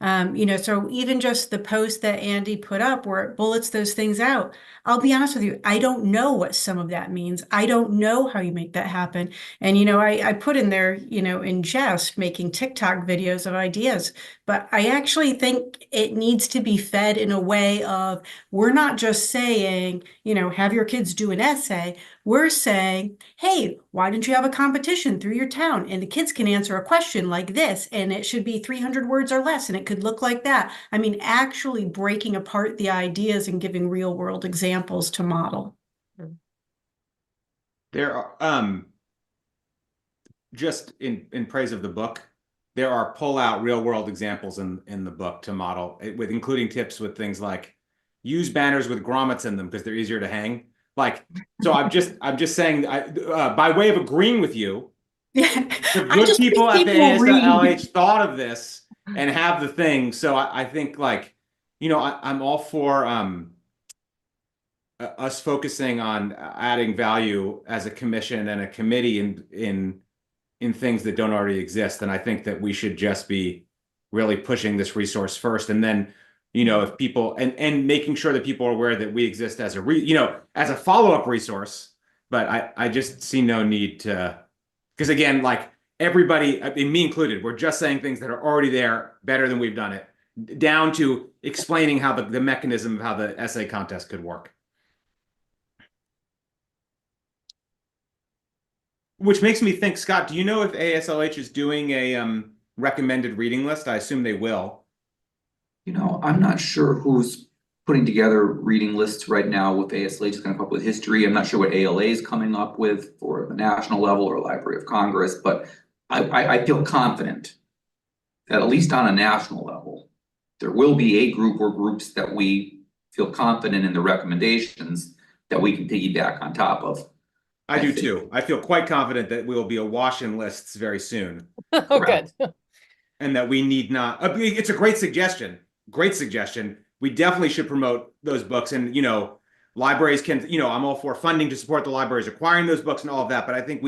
So even just the post that Andy put up where it bullets those things out, I'll be honest with you, I don't know what some of that means. I don't know how you make that happen. And, I put in there, in jest, making TikTok videos of ideas, but I actually think it needs to be fed in a way of, we're not just saying, have your kids do an essay. We're saying, hey, why don't you have a competition through your town? And the kids can answer a question like this, and it should be 300 words or less, and it could look like that. I mean, actually breaking apart the ideas and giving real world examples to model. There are, just in praise of the book, there are pull out real world examples in the book to model, with including tips with things like use banners with grommets in them because they're easier to hang. Like, so I'm just saying, by way of agreeing with you, the good people at the ASLH thought of this and have the thing. So I think like, I'm all for us focusing on adding value as a commission and a committee in things that don't already exist. And I think that we should just be really pushing this resource first. And then, if people and making sure that people are aware that we exist as as a follow-up resource. But I just see no need to, because again, like everybody, I mean, me included, we're just saying things that are already there better than we've done it, down to explaining how the mechanism of how the essay contest could work. Which makes me think, Scott, do you know if ASLH is doing a recommended reading list? I assume they will. I'm not sure who's putting together reading lists right now with ASLH is going to come up with history. I'm not sure what ALA is coming up with for the national level or Library of Congress, but I feel confident that at least on a national level, there will be a group or groups that we feel confident in the recommendations that we can piggyback on top of. I do too. I feel quite confident that we will be awash in lists very soon. Oh, good. And that we need not, it's a great suggestion. Great suggestion. We definitely should promote those books. And, libraries can, I'm all for funding to support the libraries acquiring those books and all of that. But I think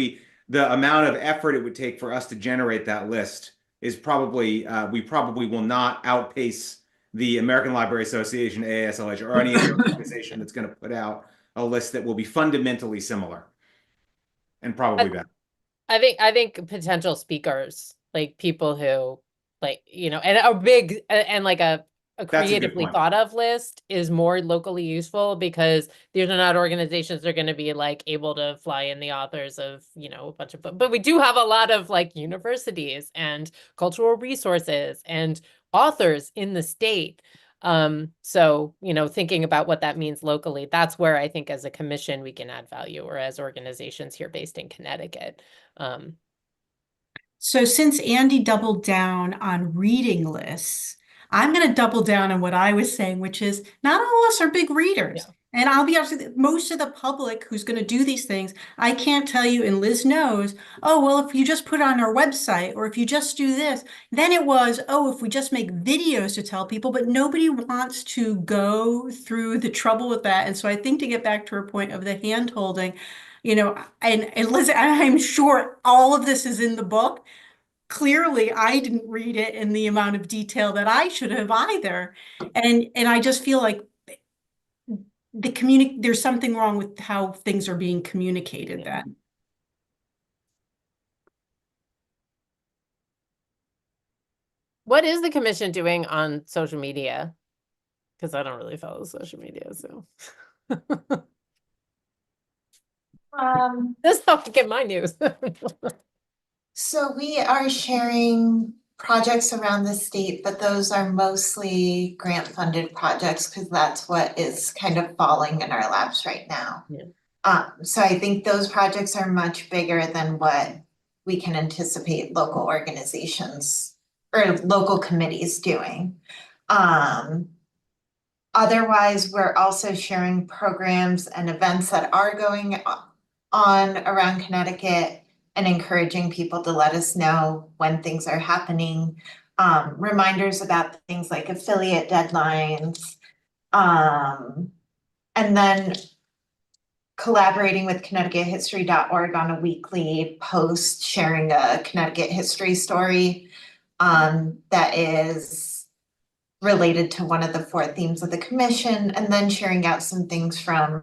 the amount of effort it would take for us to generate that list is probably, we probably will not outpace the American Library Association, ASLH, or any other organization that's going to put out a list that will be fundamentally similar. And probably better. I think potential speakers, like people who like, and a big and like a creatively thought of list is more locally useful, because these are not organizations that are going to be like able to fly in the authors of, a bunch of books. But we do have a lot of like universities and cultural resources and authors in the state. So, thinking about what that means locally, that's where I think as a commission, we can add value, or as organizations here based in Connecticut. So since Andy doubled down on reading lists, I'm going to double down on what I was saying, which is not all of us are big readers. Yeah. And I'll be honest with you, most of the public who's going to do these things, I can't tell you, and Liz knows, oh, well, if you just put it on our website, or if you just do this, then it was, oh, if we just make videos to tell people, but nobody wants to go through the trouble with that. And so I think to get back to her point of the hand holding, and Liz, I'm sure all of this is in the book. Clearly, I didn't read it in the amount of detail that I should have either. And I just feel like there's something wrong with how things are being communicated then. What is the commission doing on social media? Because I don't really follow social media, so. That's how I get my news. So we are sharing projects around the state, but those are mostly grant funded projects because that's what is kind of falling in our laps right now. Yeah. So I think those projects are much bigger than what we can anticipate local organizations or local committees doing. Otherwise, we're also sharing programs and events that are going on around Connecticut and encouraging people to let us know when things are happening. Reminders about things like affiliate deadlines. And then collaborating with ConnecticutHistory.org on a weekly post, sharing a Connecticut history story that is related to one of the 4 themes of the commission, and then sharing out some things from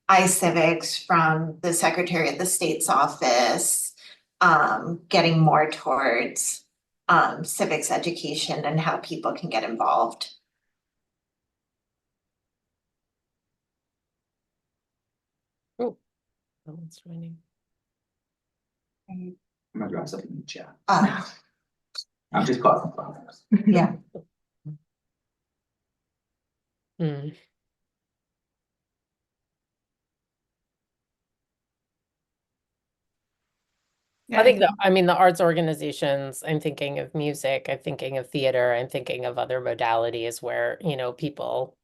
iCivics, from the Secretary of the State's office, getting more towards civics education and how people can get involved. Oh, someone's joining. I'm gonna drop something in the chat. I'm just causing problems. Yeah. Mm. I think the arts organizations, I'm thinking of music, I'm thinking of theater, I'm thinking of other modalities where, people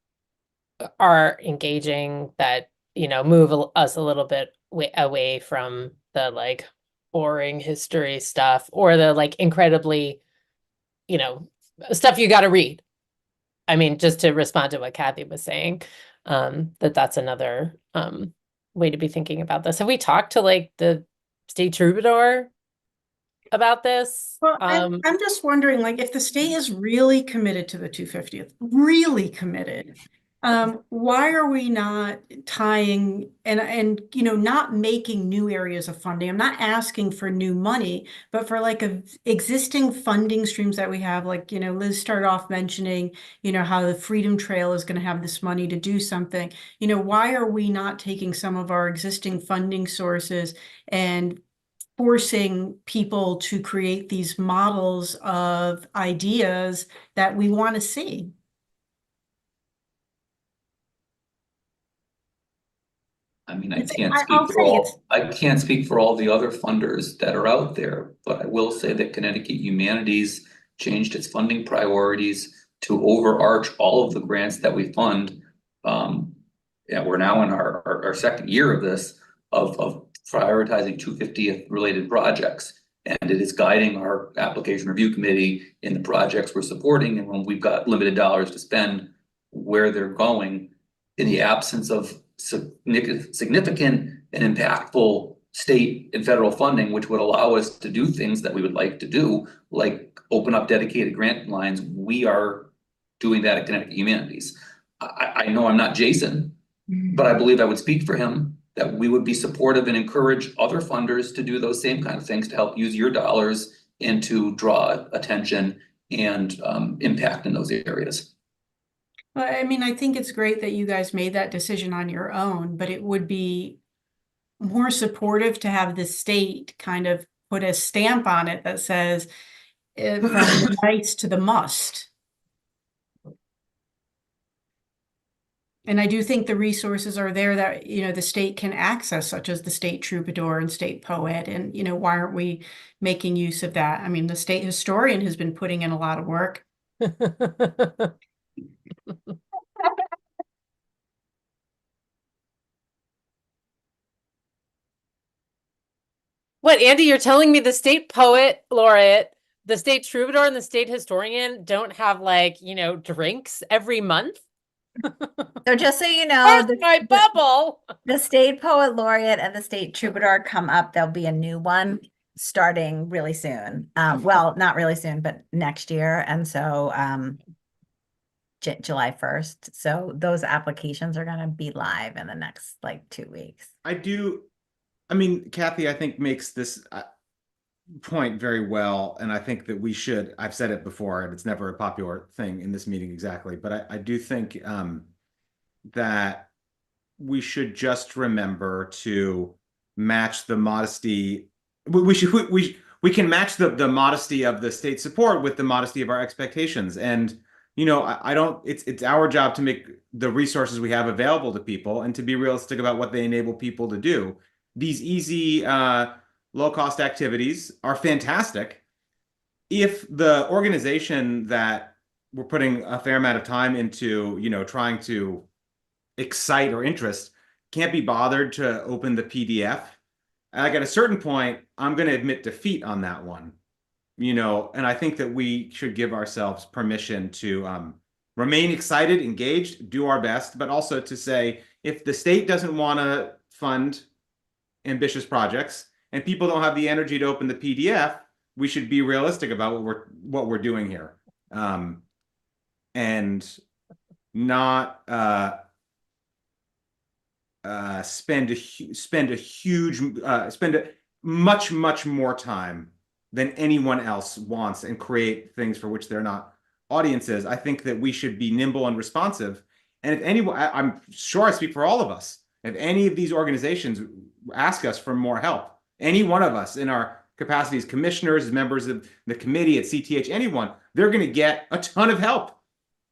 are engaging that, move us a little bit away from the boring history stuff, or the incredibly, stuff you got to read. I mean, just to respond to what Kathy was saying, that's another way to be thinking about this. Have we talked to the state troubadour about this? Well, I'm just wondering, if the state is really committed to the 250th, really committed, why are we not tying and not making new areas of funding? I'm not asking for new money, but for existing funding streams that we have, Liz started off mentioning, how the Freedom Trail is going to have this money to do something. Why are we not taking some of our existing funding sources and forcing people to create these models of ideas that we want to see? I mean, I can't speak for all the other funders that are out there, but I will say that Connecticut Humanities changed its funding priorities to overarch all of the grants that we fund. Yeah, we're now in our second year of this, of prioritizing 250th related projects. And it is guiding our application review committee in the projects we're supporting. And when we've got limited dollars to spend, where they're going, in the absence of significant and impactful state and federal funding, which would allow us to do things that we would like to do, like open up dedicated grant lines. We are doing that at Connecticut Humanities. I know I'm not Jason, but I believe I would speak for him that we would be supportive and encourage other funders to do those same kind of things to help use your dollars and to draw attention and impact in those areas. Well, I mean, I think it's great that you guys made that decision on your own, but it would be more supportive to have the state kind of put a stamp on it that says from the nice to the must. And I do think the resources are there that, the state can access, such as the state troubadour and state poet. And, why aren't we making use of that? I mean, the state historian has been putting in a lot of work. What, Andy, you're telling me the state poet laureate, the state troubadour, and the state historian don't have drinks every month? So just so you know, Burst my bubble. the state poet laureate and the state troubadour come up. There'll be a new one starting really soon. Well, not really soon, but next year. And so July 1st. So those applications are going to be live in the next 2 weeks. I mean, Kathy, I think makes this point very well. And I think that we should, I've said it before, and it's never a popular thing in this meeting exactly, but I do think that we should just remember to match the modesty. We can match the modesty of the state support with the modesty of our expectations. And I don't, it's our job to make the resources we have available to people and to be realistic about what they enable people to do. These easy, low-cost activities are fantastic. If the organization that we're putting a fair amount of time into, trying to excite or interest can't be bothered to open the PDF, at a certain point, I'm going to admit defeat on that one. And I think that we should give ourselves permission to remain excited, engaged, do our best, but also to say, if the state doesn't want to fund ambitious projects and people don't have the energy to open the PDF, we should be realistic about what we're doing here, and not spend much more time than anyone else wants and create things for which they're not audiences. I think that we should be nimble and responsive. And if anyone, I'm sure I speak for all of us, if any of these organizations ask us for more help, any one of us in our capacities, commissioners, as members of the committee at CTH, anyone, they're going to get a ton of help.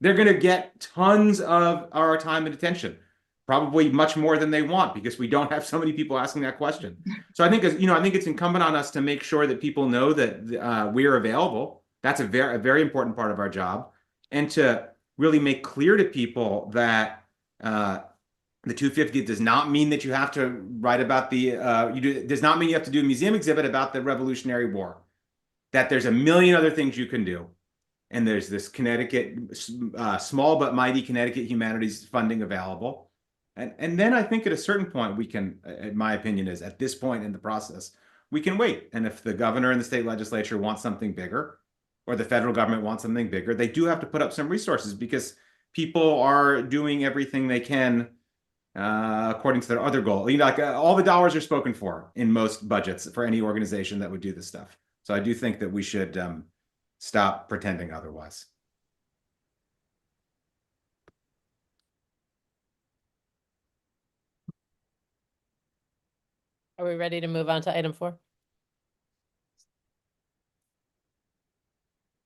They're going to get tons of our time and attention, probably much more than they want, because we don't have so many people asking that question. So I think, I think it's incumbent on us to make sure that people know that we are available. That's a very important part of our job, and to really make clear to people that the 250th does not mean that you have to write about does not mean you have to do a museum exhibit about the Revolutionary War. That there's a million other things you can do. And there's this Connecticut, small but mighty Connecticut humanities funding available. And then I think at a certain point we can, in my opinion is, at this point in the process, we can wait. And if the governor and the state legislature want something bigger, or the federal government wants something bigger, they do have to put up some resources, because people are doing everything they can according to their other goal. All the dollars are spoken for in most budgets for any organization that would do this stuff. So I do think that we should stop pretending otherwise. Are we ready to move on to item 4?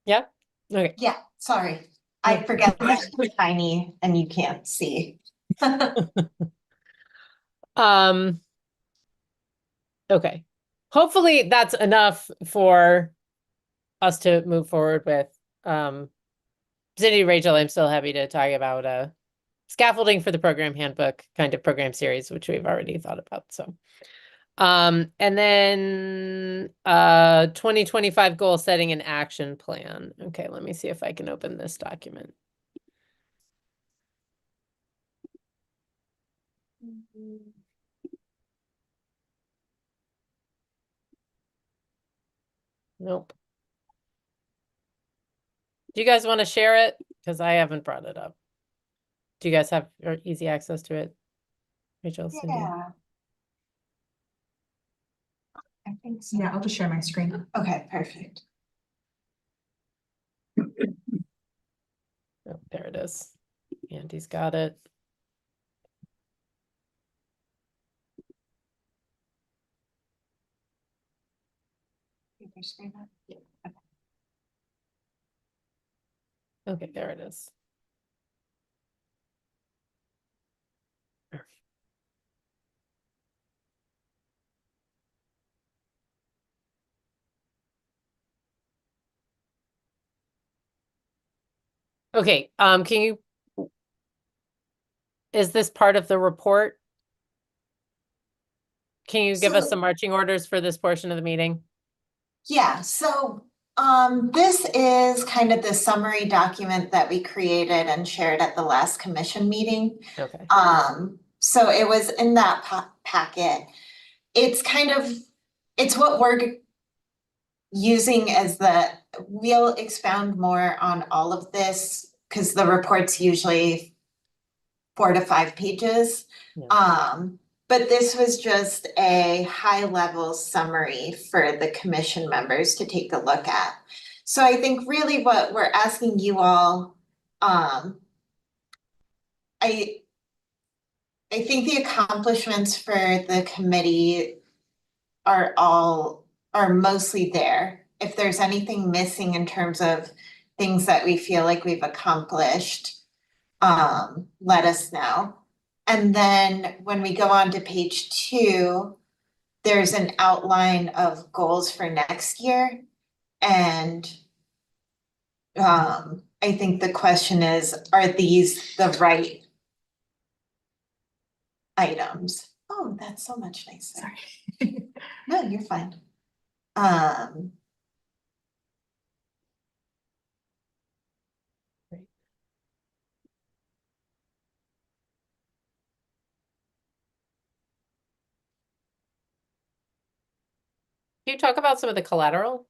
Yeah? Okay. Yeah, sorry. I forget that it's tiny and you can't see. Okay. Hopefully that's enough for us to move forward with. Cindy, Rachel, I'm still happy to talk about scaffolding for the program handbook kind of program series, which we've already thought about. So and then 2025 goal setting and action plan. Okay, let me see if I can open this document. Nope. Do you guys want to share it? Because I haven't brought it up. Do you guys have easy access to it? Rachel, Cindy? Yeah. I think so. Yeah, I'll just share my screen. Okay, perfect. Oh, there it is. Andy's got it. Your screen up? Yeah. Okay. Okay, there it is. Okay, is this part of the report? Can you give us So- some marching orders for this portion of the meeting? Yeah, so this is kind of the summary document that we created and shared at the last commission meeting. Okay. So it was in that packet. It's kind of, it's what we're using as we'll expound more on all of this because the report's usually 4 to 5 pages. Yeah. But this was just a high level summary for the commission members to take a look at. So I think really what we're asking you all, I think the accomplishments for the committee are mostly there. If there's anything missing in terms of things that we feel like we've accomplished, let us know. And then when we go on to page 2, there's an outline of goals for next year. And I think the question is, are these the right items? Oh, that's so much nicer. Sorry. No, you're fine. Can you talk about some of the collateral?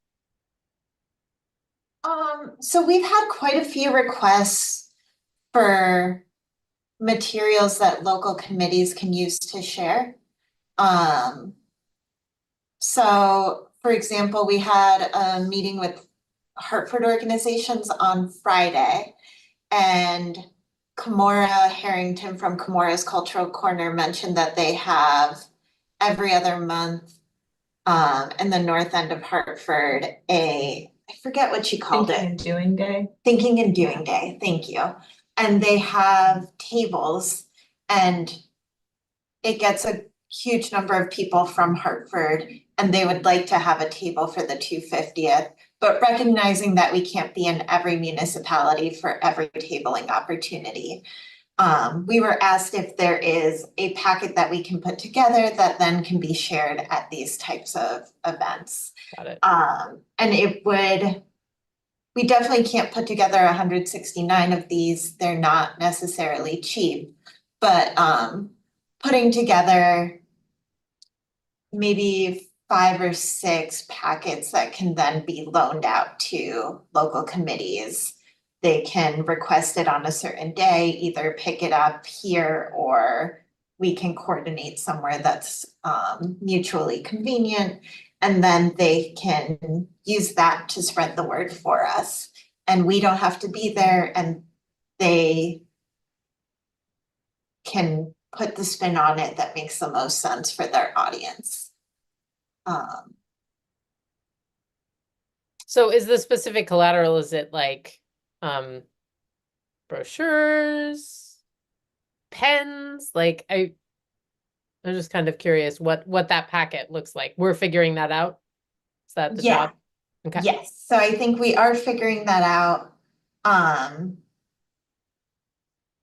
So we've had quite a few requests for materials that local committees can use to share. So for example, we had a meeting with Hartford organizations on Friday, and Kimora Harrington from Kimora's Cultural Corner mentioned that they have every other month in the north end of Hartford, I forget what she called Thinking it. and Doing Day. Thinking and Doing Day, thank you. And they have tables, and it gets a huge number of people from Hartford, and they would like to have a table for the 250th, but recognizing that we can't be in every municipality for every tabling opportunity. We were asked if there is a packet that we can put together that then can be shared at these types of events. Got it. And we definitely can't put together 169 of these. They're not necessarily cheap, but putting together maybe 5 or 6 packets that can then be loaned out to local committees. They can request it on a certain day, either pick it up here, or we can coordinate somewhere that's mutually convenient. And then they can use that to spread the word for us. And we don't have to be there, and they can put the spin on it that makes the most sense for their audience. So is the specific collateral, is it like brochures, pens? Like I'm just kind of curious what that packet looks like. We're figuring that out. Is that the Yeah. job? Okay. Yes, so I think we are figuring that out.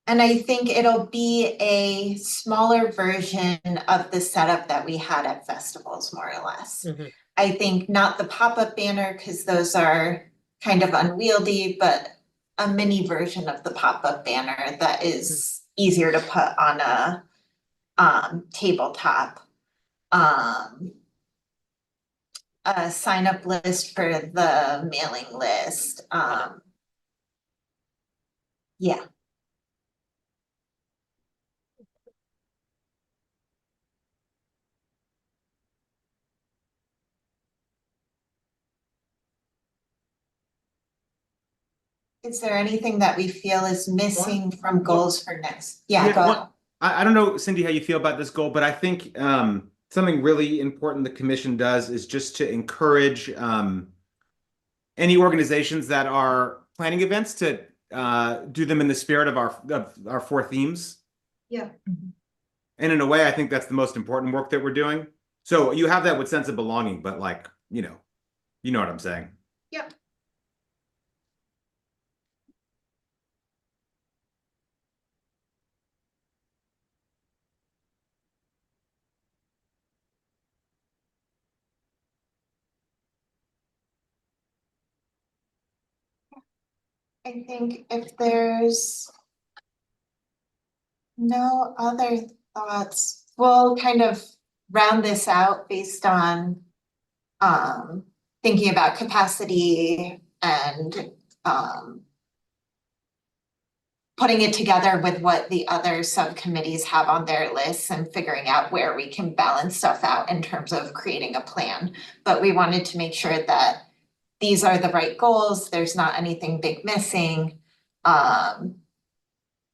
And I think it'll be a smaller version of the setup that we had at festivals, more or less. Mhm. I think not the pop-up banner, because those are kind of unwieldy, but a mini version of the pop-up banner that is easier to put on a tabletop. A sign-up list for the mailing list. Yeah. Is there anything that we feel is missing from goals for next? Yeah, go ahead. I don't know, Cindy, how you feel about this goal, but I think something really important the commission does is just to encourage any organizations that are planning events to do them in the spirit of our 4 themes. Yeah. And in a way, I think that's the most important work that we're doing. So you have that with sense of belonging, but like, you know what I'm saying. Yep. I think if there's no other thoughts, we'll kind of round this out based on thinking about capacity and putting it together with what the other subcommittees have on their lists and figuring out where we can balance stuff out in terms of creating a plan. But we wanted to make sure that these are the right goals, there's not anything big missing. And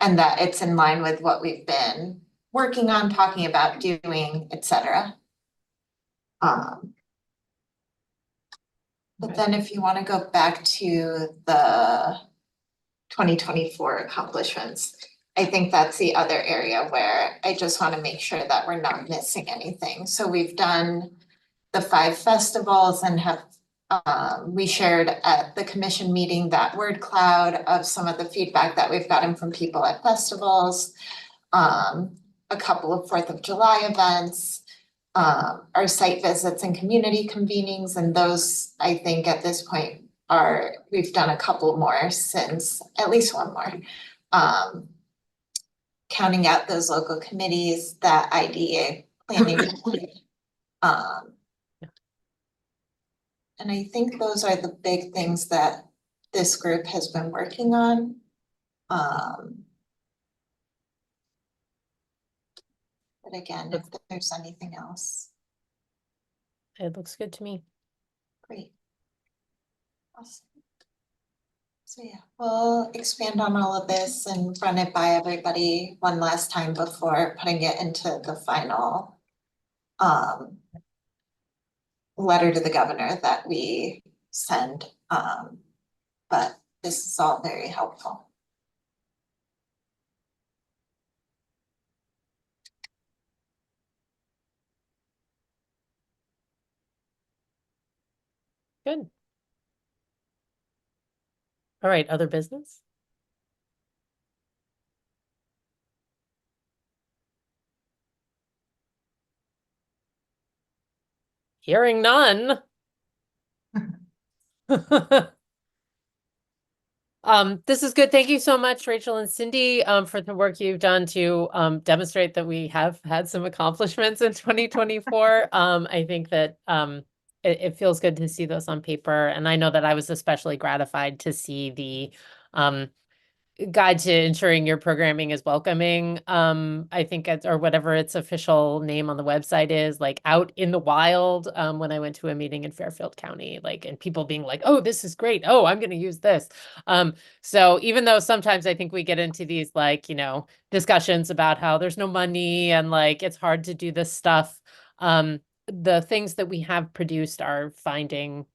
that it's in line with what we've been working on, talking about, doing, etc. But then if you want to go back to the 2024 accomplishments, I think that's the other area where I just want to make sure that we're not missing anything. So we've done the 5 festivals and have we shared at the commission meeting that word cloud of some of the feedback that we've gotten from people at festivals, a couple of 4th of July events, our site visits and community convenings, and those, I think at this point we've done a couple more since, at least one more. Counting out those local committees, that IDA planning. And I think those are the big things that this group has been working on. But again, if there's anything else, It looks good to me. great. Awesome. So yeah, we'll expand on all of this and run it by everybody one last time before putting it into the final letter to the governor that we send. But this is all very helpful. Good. All right, other business? Hearing none. This is good. Thank you so much, Rachel and Cindy, for the work you've done to demonstrate that we have had some accomplishments in 2024. I think that it feels good to see those on paper, and I know that I was especially gratified to see the guide to ensuring your programming is welcoming. I think it's, or whatever its official name on the website is, like out in the wild. When I went to a meeting in Fairfield County, like, and people being like, oh, this is great. Oh, I'm going to use this. So even though sometimes I think we get into these, like, discussions about how there's no money and like, it's hard to do this stuff. The things that we have produced are finding,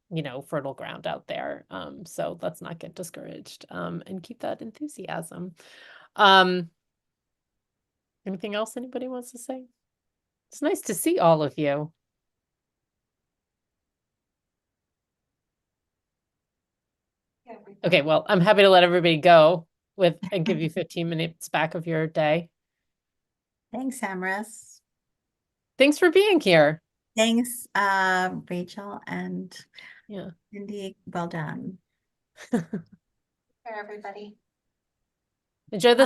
fertile ground out there. So let's not get discouraged, and keep that enthusiasm. Anything else anybody wants to say? It's nice to see all of you. Okay, well, I'm happy to let everybody go and give you 15 minutes back of your day. Thanks, Amris. Thanks for being here. Thanks, Rachel and Yeah. Cindy. Well done. For everybody. Enjoy the